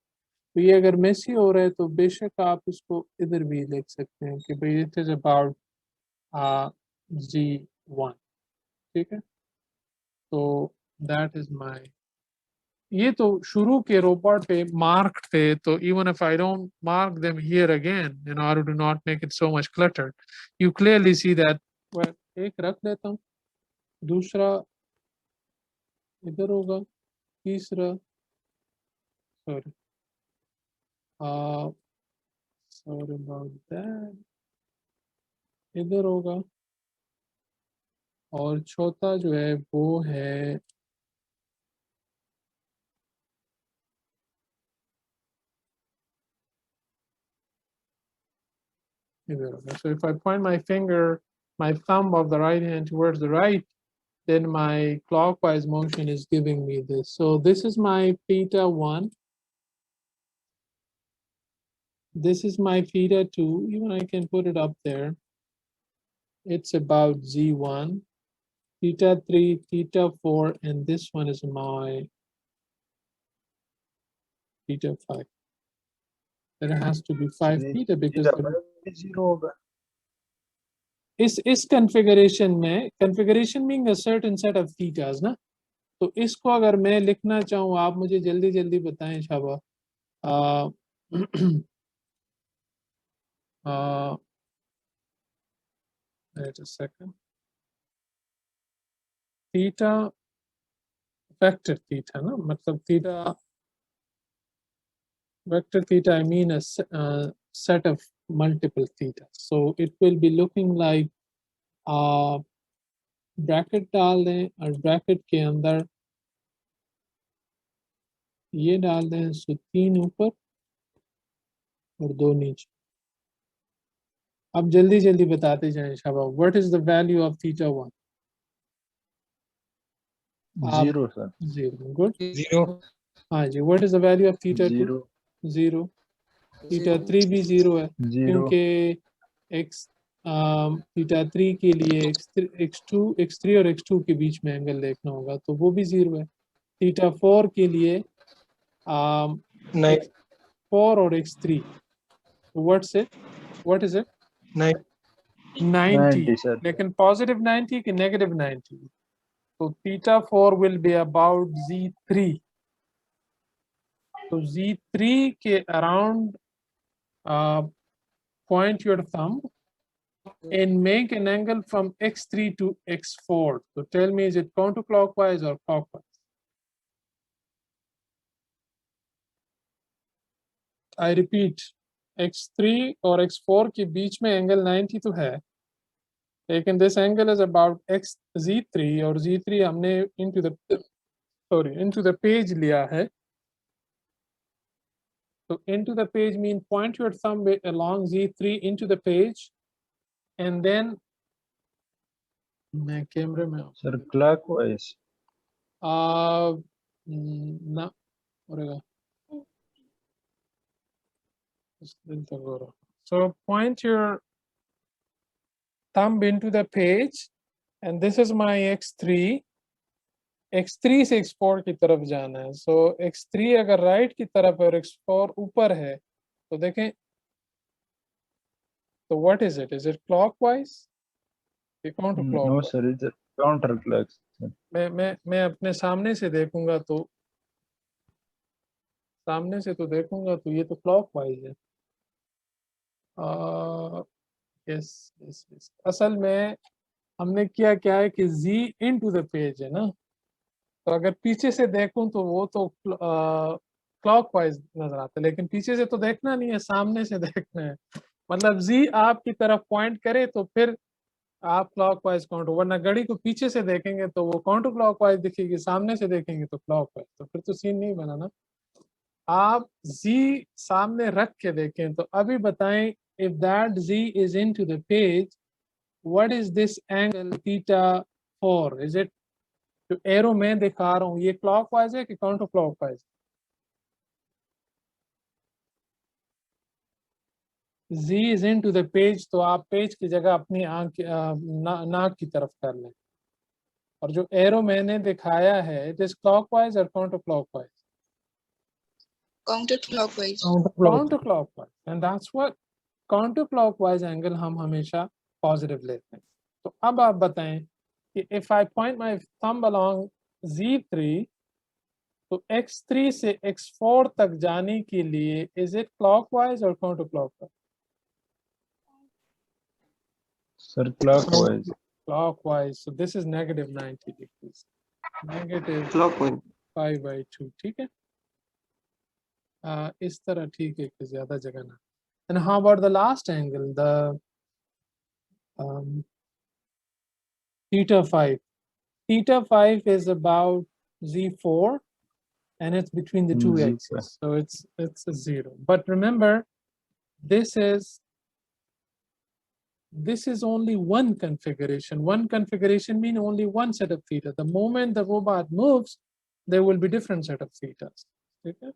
तो ये अगर Messi हो रहा है तो बेशक आप इसको इधर भी लिख सकते हैं कि भाई इट इज अबाउट G1, ठीक है। तो दैट इज माय, ये तो शुरू के रोबोट पे मार्क थे, तो even if I don't mark them here again in order to not make it so much cluttered, you clearly see that. एक रख लेता हूँ, दूसरा इधर होगा, तीसरा सॉरी सॉरी अबाउट दैट, इधर होगा, और चौथा जो है वो है इधर होगा। So if I point my finger, my thumb of the right hand towards the right, then my clockwise motion is giving me this. So this is my theta 1. This is my theta 2. Even I can put it up there. It's about Z1, theta 3, theta 4, and this one is my theta 5. There has to be 5 theta because zero होगा। इस configuration में, configuration means a certain set of thetas ना, तो इसको अगर मैं लिखना चाहूँ, आप मुझे जल्दी जल्दी बताएं शाबा। Wait a second. Theta, vector theta ना, मतलब theta, vector theta, I mean a set of multiple theta. So it will be looking like bracket डाल दें, और bracket के अंदर ये डाल दें, सो 3 ऊपर और 2 नीचे। अब जल्दी जल्दी बताते जाएं शाबा, what is the value of theta 1? Zero sir. 0, good. Zero. हाँ जी, what is the value of theta 2? Zero 0। Theta 3 भी 0 है, जीरो क्योंकि x थीटा 3 के लिए x2 x3 और x2 के बीच में एंगल देखना होगा, तो वो भी 0 है। थीटा 4 के लिए नाइन x4 और x3, what is it? Nine 90, 90 sir. लेकिन पॉजिटिव 90 कि नेगेटिव 90? तो theta 4 will be about Z3. So Z3 के around point your thumb and make an angle from x3 to x4. So tell me, is it counterclockwise or clockwise? I repeat, x3 और x4 के बीच में angle 90 तो है, लेकिन this angle is about x Z3, और Z3 हमने into the page लिया है। So into the page mean point your thumb along Z3 into the page, and then मैं कैमरे में हूँ। Sir clockwise. ना होगा, दिन तक हो रहा। So point your thumb into the page, and this is my x3. x3 से x4 की तरफ जाना है। So x3 अगर राइट की तरफ है और x4 ऊपर है, तो देखें, तो what is it? Is it clockwise? Counter no clockwise? Sir, इधर काउंटर क्लॉक। मैं अपने सामने से देखूंगा तो, सामने से तो देखूंगा तो ये तो क्लॉकवाइज है। यस यस यस, असल में हमने किया क्या है कि z इनटू द पेज है ना, तो अगर पीछे से देखूं तो वो तो क्लॉकवाइज नजर आता है, लेकिन पीछे से तो देखना नहीं है, सामने से देखना है। मतलब z आपकी तरफ पॉइंट करे तो फिर आप क्लॉकवाइज काउंटर, वरना घड़ी को पीछे से देखेंगे तो वो काउंटर क्लॉकवाइज दिखेगी, सामने से देखेंगे तो क्लॉकवाइज, तो फिर तो सीन नहीं बना ना। आप z सामने रख के देखें, तो अभी बताएं, if that z is into the page, what is this angle theta 4? Is it, जो एरो मैं दिखा रहा हूँ, ये क्लॉकवाइज है कि counter clockwise? Z is into the page, तो आप पेज की जगह अपनी आंख नाक की तरफ कर लें। और जो एरो मैंने दिखाया है, it is clockwise or counterclockwise? Counterclockwise. Counterclockwise, and that's what counterclockwise angle हम हमेशा positive लेते हैं। तो अब आप बताएं कि if I point my thumb along Z3, तो X3 से X4 तक जाने के लिए is it clockwise or counterclockwise? Sir, clockwise. Clockwise. So this is negative 90 degrees. Negative Clockwise. 5/2, ठीक है? इस तरह ठीक है कि ज़्यादा जगह ना। And how about the last angle, the theta 5? Theta 5 is about Z4, and it's between the two Z5. axes, so it's a 0. But remember, this is only one configuration. One configuration means only one set of theta. The moment the robot moves, there will be different set of thetas. Okay?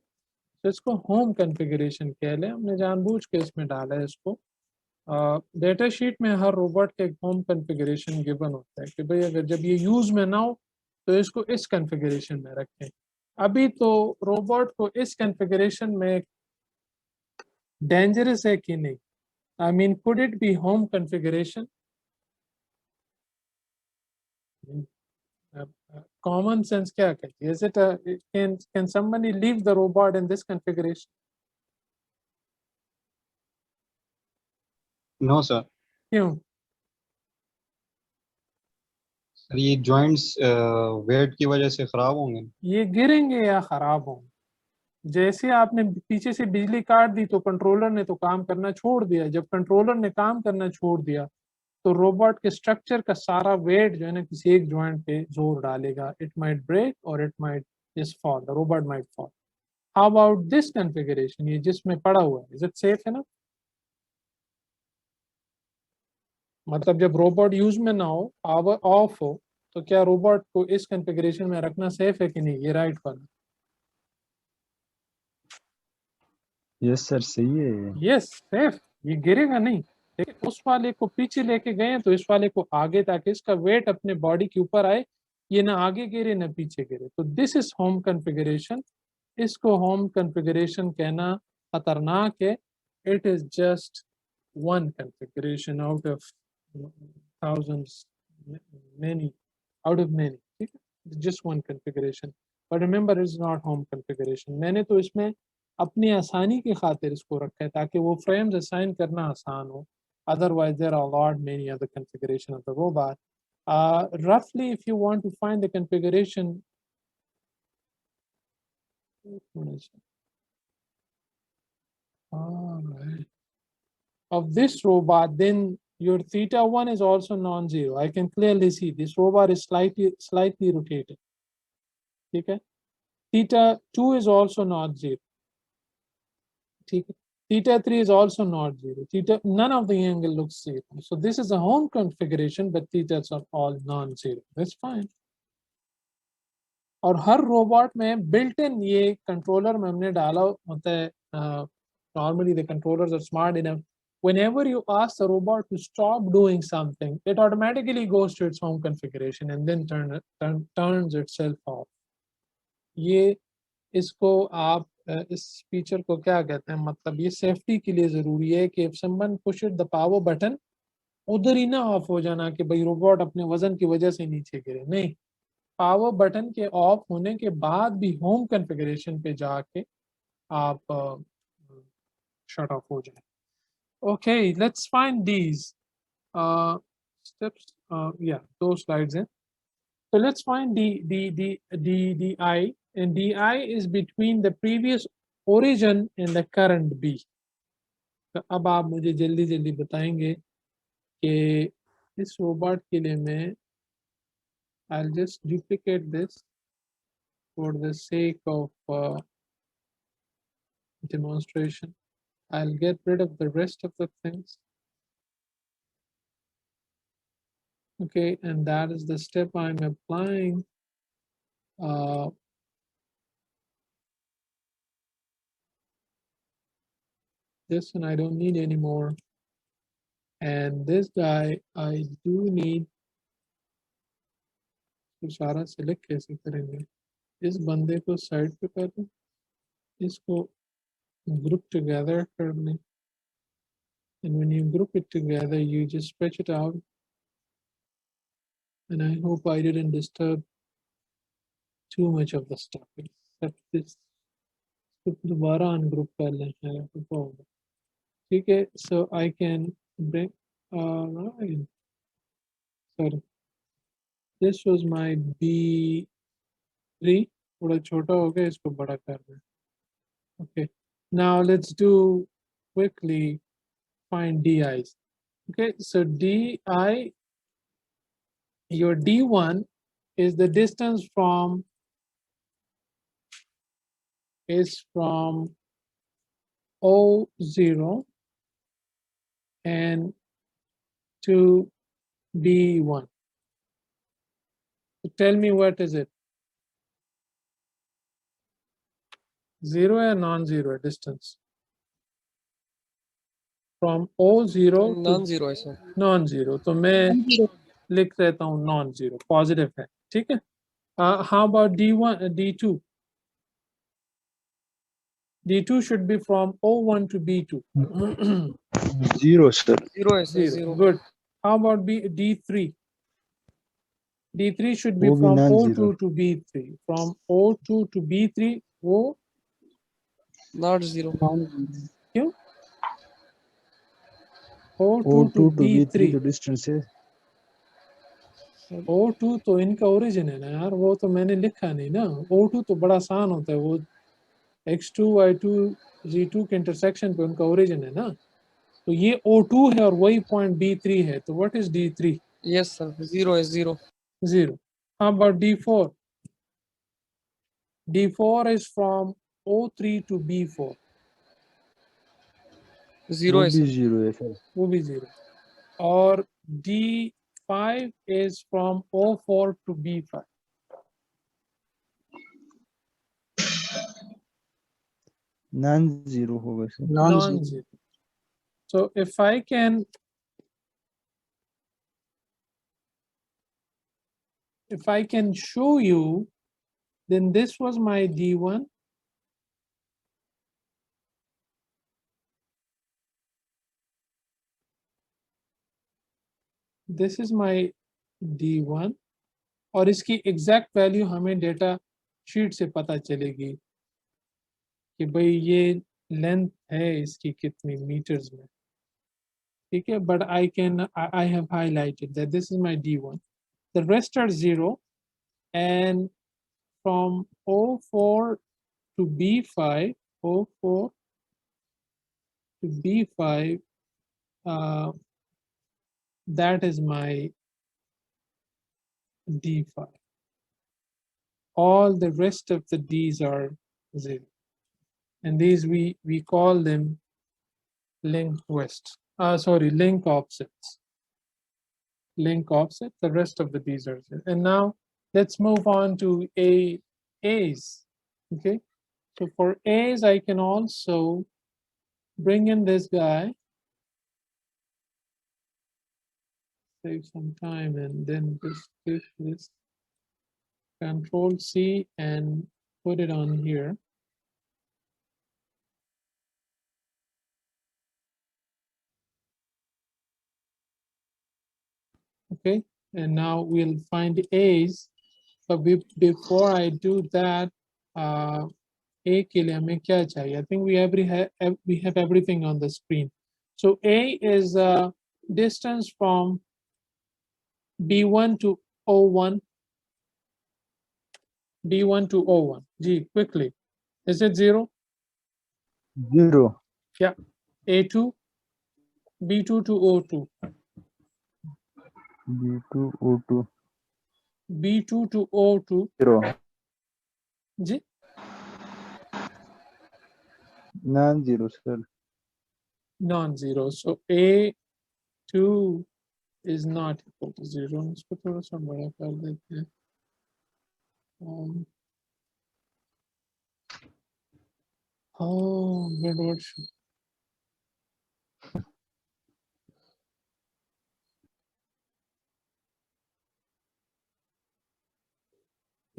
So इसको home configuration कह लें, हमने जानबूझ के इसमें डाला है इसको। डेटा शीट में हर रोबोट के एक होम कॉन्फ़िगरेशन गिवन होता है कि भाई अगर जब ये यूज में ना हो तो इसको इस कॉन्फ़िगरेशन में रखें। अभी तो रोबोट को इस कॉन्फ़िगरेशन में डेंजरस है कि नहीं? I mean, could it be home configuration? Common sense क्या कहती है? Is it can somebody leave the robot in this configuration? No, sir. क्यों? सर ये जॉइंट्स वेट की वजह से खराब होंगे। ये गिरेंगे या खराब होंगे? जैसे आपने पीछे से बिजली काट दी तो कंट्रोलर ने तो काम करना छोड़ दिया। जब कंट्रोलर ने काम करना छोड़ दिया तो रोबोट के स्ट्रक्चर का सारा वेट जो है ना किसी एक जॉइंट पे जोर डालेगा। इट माइट ब्रेक और it might just fall, the robot might fall. How about this configuration, ये जिसमें पड़ा हुआ है, इज इट सेफ है ना? मतलब जब रोबोट यूज में ना हो, पावर ऑफ हो, तो क्या रोबोट को इस कॉन्फ़िगरेशन में रखना सेफ है कि नहीं? ये राइट वाला। यस सर, सही है। यस सेफ, ये गिरेगा नहीं। देखिए उस वाले को पीछे लेके गए तो इस वाले को आगे, ताकि इसका वेट अपने बॉडी के ऊपर आए, ये ना आगे गिरे ना पीछे गिरे। तो दिस इज होम कॉन्फ़िगरेशन। इसको होम कॉन्फ़िगरेशन कहना खतरनाक है। It is just one configuration out of thousands, many, out of many, ठीक है? Just one configuration, but remember it's not home configuration. मैंने तो इसमें अपनी आसानी की खातिर इसको रखा है ताकि वो फ्रेम्स असाइन करना आसान हो। Otherwise there are a lot many other configuration of the robot. Roughly if you want to find the configuration, all right, of this robot, then your theta 1 is also non-zero. I can clearly see this robot is slightly rotated. Okay? Theta 2 is also not zero. Theta 3 is also not zero. Theta, none of the angle looks zero. So this is a home configuration, but thetas are all non-zero. That's fine. और हर robot में built in ये controller में हमने डाला होता है। Normally the controllers are smart enough. Whenever you ask the robot to stop doing something, it automatically goes to its home configuration and then turns itself off. ये इसको आप इस फीचर को क्या कहते हैं? मतलब ये सेफ्टी के लिए जरूरी है कि if someone pushes the power button, उधर ही ना ऑफ हो जाना कि भाई रोबोट अपने वजन की वजह से नीचे गिरे। नहीं, पावर बटन के ऑफ होने के बाद भी होम कॉन्फ़िगरेशन पे जाके आप शट ऑफ हो जाए। Okay, let's find these steps. Yeah, those slides in. So let's find DI, and DI is between the previous origin and the current B. तो अब आप मुझे जल्दी जल्दी बताएंगे कि इस रोबोट के लिए मैं I'll just duplicate this for the sake of demonstration. I'll get rid of the rest of the things. Okay, and that is the step I'm applying. This one I don't need anymore. And this guy I do need. तो सारा select कैसे करेंगे? इस बंदे को side पे कर दूं, इसको group together कर लें. And when you group it together, you just stretch it out. And I hope I didn't disturb too much of the stuff. Except this. दोबारा ungroup कर लें. ठीक है, so I can bring. Right. Sorry. This was my B3. थोड़ा छोटा हो गया, इसको बड़ा कर दें. Okay. Now let's do quickly find DIs. Okay, so DI, your D1 is the distance from O0 and to B1. So tell me what is it? Zero or non-zero distance? From O0 non-zero है sir. non-zero. तो मैं लिख देता हूँ non-zero, positive है, ठीक है? How about D1, D2? D2 should be from O1 to B2. Zero, sir. Zero है sir. Zero. Zero. Good. How about D3? D3 should be वो भी from non-zero. O2 to B3. From O2 to B3, वो Not zero. क्यों? O2 O2 to to B3 B3. जो distance है. O2 तो इनका origin है ना यार, वो तो मैंने लिखा नहीं ना. O2 तो बड़ा आसान होता है, वो X2, Y2, Z2 के इंटरसेक्शन पे उनका ओरिजिन है ना. तो ये O2 है और वही पॉइंट B3 है. तो what is D3? Yes sir. Zero is zero. 0. How about D4? D4 is from O3 to B4. Zero वो है भी sir. zero है sir. वो भी 0. और D5 is from O4 to B5. Non-zero होगा sir. Non-zero. So if I can show you, then this was my D1. This is my D1. और इसकी एग्जैक्ट वैल्यू हमें डेटा शीट से पता चलेगी कि भाई ये लेंथ है इसकी कितनी मीटर्स में. ठीक है, but I have highlighted that this is my D1. The rest are 0, and from O4 to B5, O4 to B5, that is my D5. All the rest of the D's are 0. And these we call them link offsets. Link offset, the rest of the D's are 0. And now let's move on to A's. Okay, so for A's, I can also bring in this guy, save some time, and then just take this, Control C, and put it on here. Okay, and now we'll find A's, but before I do that, A के लिए हमें क्या चाहिए? I think we have everything on the screen. So A is distance from B1 to O1. B1 to O1. G, quickly. Is it 0? Zero. Yeah. A2, B2 to O2. B2 O2. B2 to O2. Zero. G? Non-zero sir. Non-zero. So A2 is not equal to 0. इसको थोड़ा सा बड़ा कर देते हैं. Oh, but what should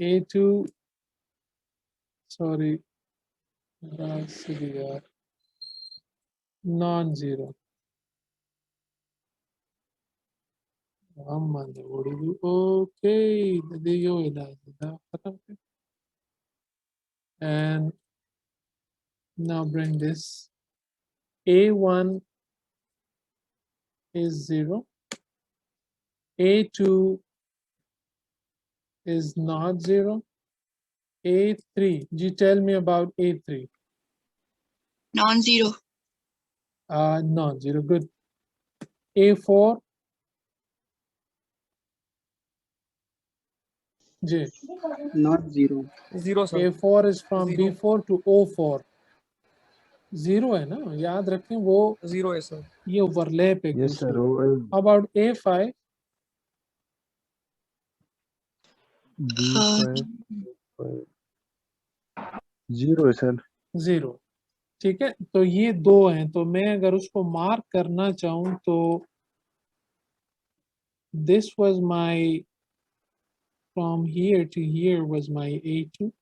A2, sorry, CDR, non-zero. Okay, and now bring this. A1 is 0. A2 is not 0. A3, you tell me about A3. Non-zero. Non-zero, good. A4, J. Not zero. 0 sir. A4 is from Zero. B4 to O4. 0 है ना, याद रखें वो 0 है sir. ये overlap एक Yes, sir. दूसरे. How about A5? B5 0 है सर. 0. ठीक है, तो ये दो हैं, तो मैं अगर उसको मार्क करना चाहूँ तो this was my, from here to here was my A2.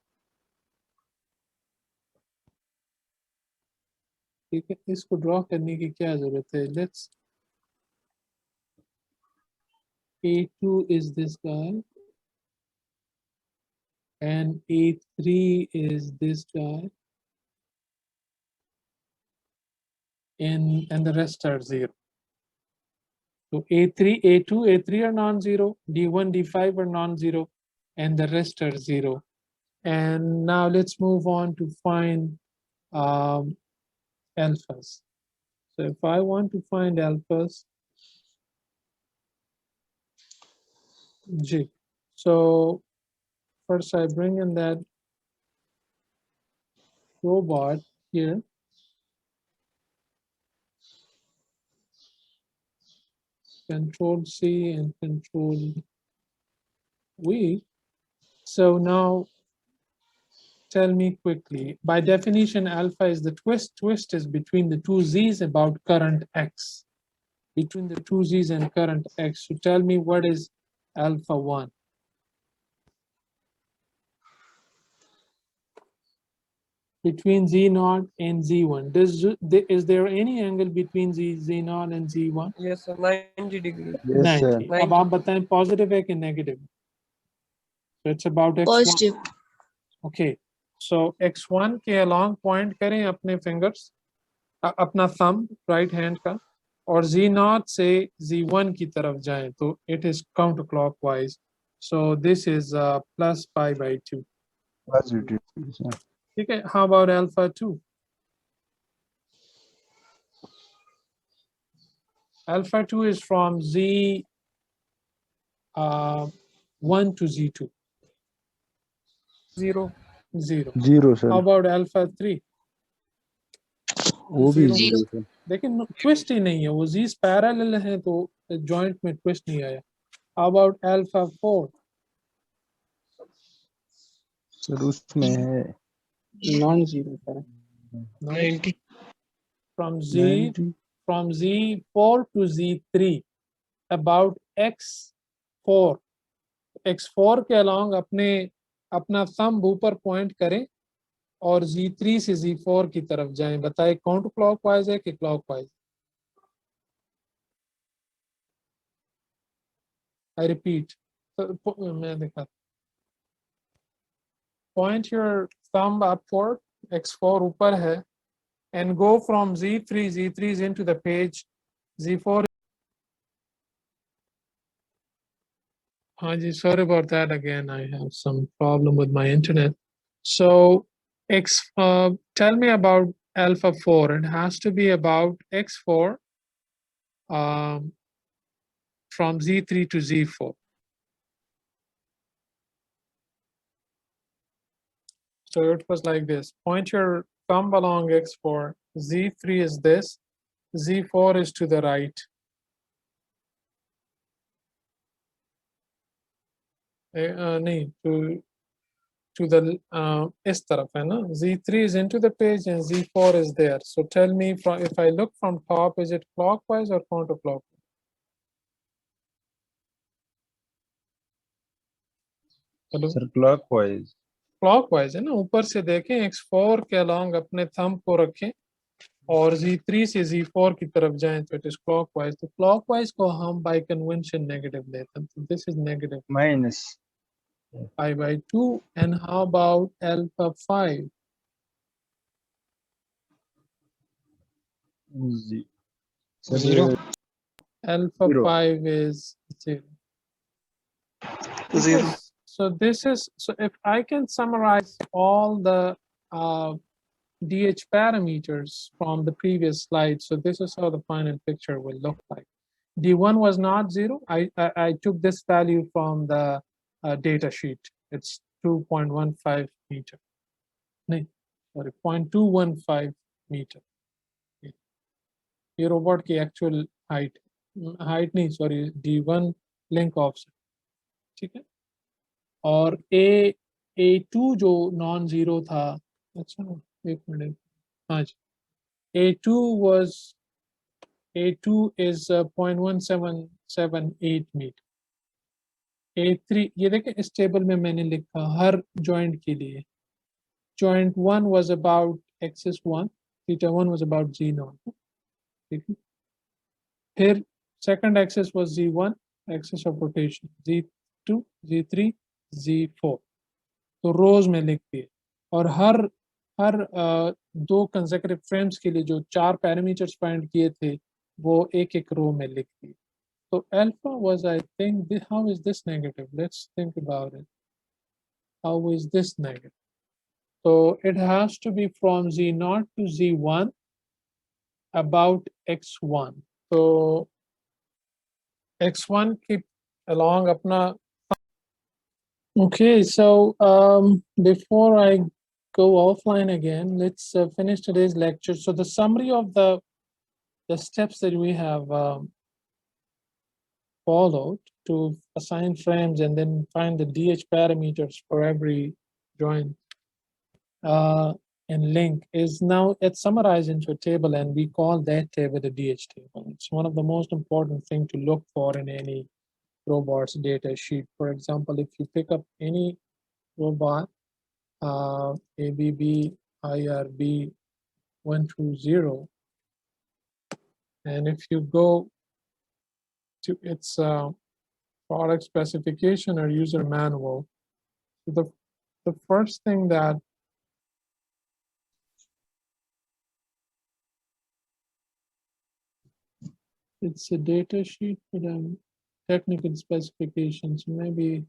ठीक है, इसको ड्रॉ करने की क्या जरूरत है? Let's, A2 is this guy and A3 is this guy, and the rest are 0. So A3, A2, A3 are non-zero, D1, D5 are non-zero, and the rest are 0. And now let's move on to find alphas. So if I want to find alphas, G. So first I bring in that robot here. Control C and Control V. So now tell me quickly, by definition, alpha is the twist. Twist is between the two Z's about current X. Between the two Z's and current X. So tell me what is alpha 1? Between Z0 and Z1. Is there any angle between Z0 and Z1? Yes sir. 90 degree. Yes, sir. 90. अब आप बताएं positive है कि negative? So it's about X1. Positive. Okay. So X1 के along point करें अपने fingers, अपना thumb right hand का, और Z0 से Z1 की तरफ जाएं, तो it is counterclockwise. So this is plus pi by 2. Positive, sir. Okay, how about alpha 2? Alpha 2 is from Z1 to Z2. 0. 0. 0, sir. How about alpha 3? वो भी Zero. 0, sir. लेकिन ट्विस्ट ही नहीं है, वो Z's पैरेलल है तो जॉइंट में twist नहीं आया. How about alpha 4? सर उसमें है Non-zero, sir. 90. From Z4 to Z3 about X4. X4 के along अपना thumb ऊपर पॉइंट करें और Z3 से Z4 की तरफ जाएं. बताएं काउंटर क्लॉकवाइज है कि क्लॉकवाइज? I repeat. मैं दिखा. Point your thumb upward. X4 ऊपर है. And go from Z3. Z3 is into the page. Z4. Haji, sorry about that again. I have some problem with my internet. So tell me about alpha 4. It has to be about X4 from Z3 to Z4. So it was like this. Point your thumb along X4. Z3 is this. Z4 is to the right. नहीं, to the इस तरफ है ना. Z3 is into the page and Z4 is there. So tell me, if I look from top, is it clockwise or counterclockwise? Hello sir clockwise. Clockwise है ना, ऊपर से देखें x4 के अलोंग अपने थंब को रखें और z3 से z4 की तरफ जाएं तो इट इज क्लॉकवाइज। तो क्लॉकवाइज को हम बाय कन्वेंशन नेगेटिव लेते हैं, तो this is negative Minus. pi by 2. And how about alpha 5? Z. Sir, Zero. Alpha Zero. 5 is 0. Zero. So if I can summarize all the DH parameters from the previous slide, so this is how the final picture will look like. D1 was not 0. I took this value from the data sheet. It's 2.15 meter. No, sorry, 0.215 meter. ये robot की actual height नहीं, sorry, D1 link offset, ठीक है। और A2 जो non zero था, अच्छा एक मिनट, हाँ जी, A2 was A2 is 0.1778 metre. A3 ये देखें इस टेबल में मैंने लिखा हर जॉइंट के लिए, joint 1 was about axis 1, theta 1 was about Z0, ठीक है। फिर second axis was Z1, axis of rotation, Z2, Z3, Z4, तो रोज में लिख दिए। और हर दो कंसेक्यूटिव फ्रेम्स के लिए जो 4 पैरामीटर्स फाइंड किए थे वो एक एक रो में लिख दिए। तो alpha was, I think, how is this negative, let's think about it, how is this negative? so it has to be from Z0 to Z1 about x1, so x1 keep along apna. Okay, so before I go offline again, let's finish today's lecture. So the summary of the steps that we have followed to assign frames and then find the DH parameters for every joint and link is now it's summarized into a table, and we call that table the DH table. It's one of the most important thing to look for in any robot's data sheet. For example, if you pick up any robot, ABB IRB 120, and if you go to its product specification or user manual, the first thing that it's a data sheet with technical specifications. Maybe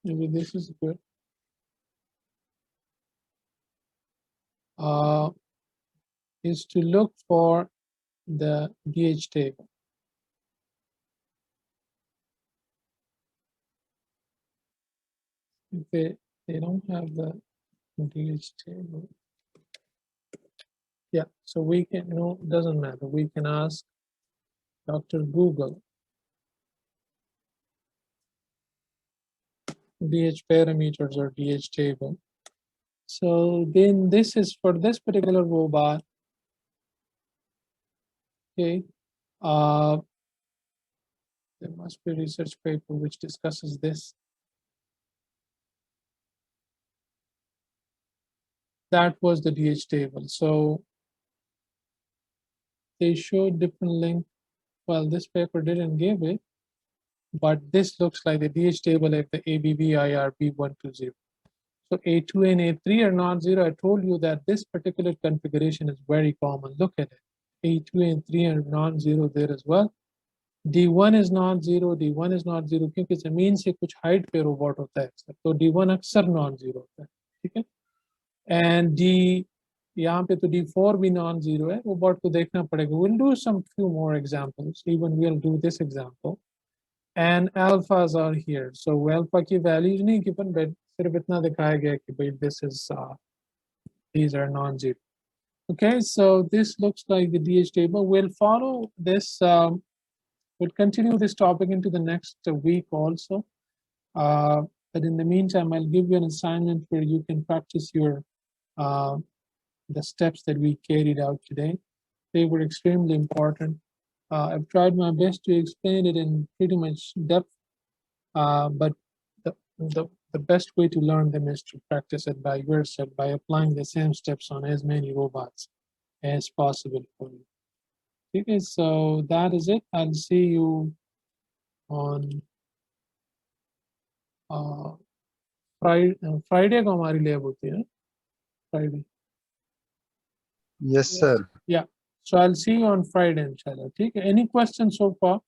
this is good. Is to look for the DH table. If they don't have the DH table, yeah, so we can, no, doesn't matter, we can ask Dr. Google DH parameters or DH table. So then this is for this particular robot. Okay, there must be a research paper which discusses this. That was the DH table. So they showed different link. Well, this paper didn't give it, but this looks like the DH table at the ABB IRB 120. So A2 and A3 are not zero. I told you that this particular configuration is very common. Look at it. A2 and 3 are non-zero there as well. D1 is not zero. D1 is not zero क्योंकि जमीन से कुछ height पे robot होता है अक्सर, तो D1 अक्सर non-zero होता है, ठीक है। And D, यहाँ पे तो D4 भी non-zero है, robot को देखना पड़ेगा. We'll do some few more examples. Even we'll do this example. And alphas are here. So alpha की values नहीं given, but सिर्फ इतना दिखाया गया कि भाई this is these are non-zero. Okay, so this looks like the DH table. We'll follow this. We'll continue this topic into the next week also. But in the meantime, I'll give you an assignment where you can practice your the steps that we carried out today. They were extremely important. I've tried my best to explain it in pretty much depth, but the best way to learn them is to practice it by yourself, by applying the same steps on as many robots as possible for you. Okay, so that is it. I'll see you on Friday को हमारी lab होती है, Friday. Yes, sir. Yeah. So I'll see you on Friday, inshallah. Okay. Any questions so far?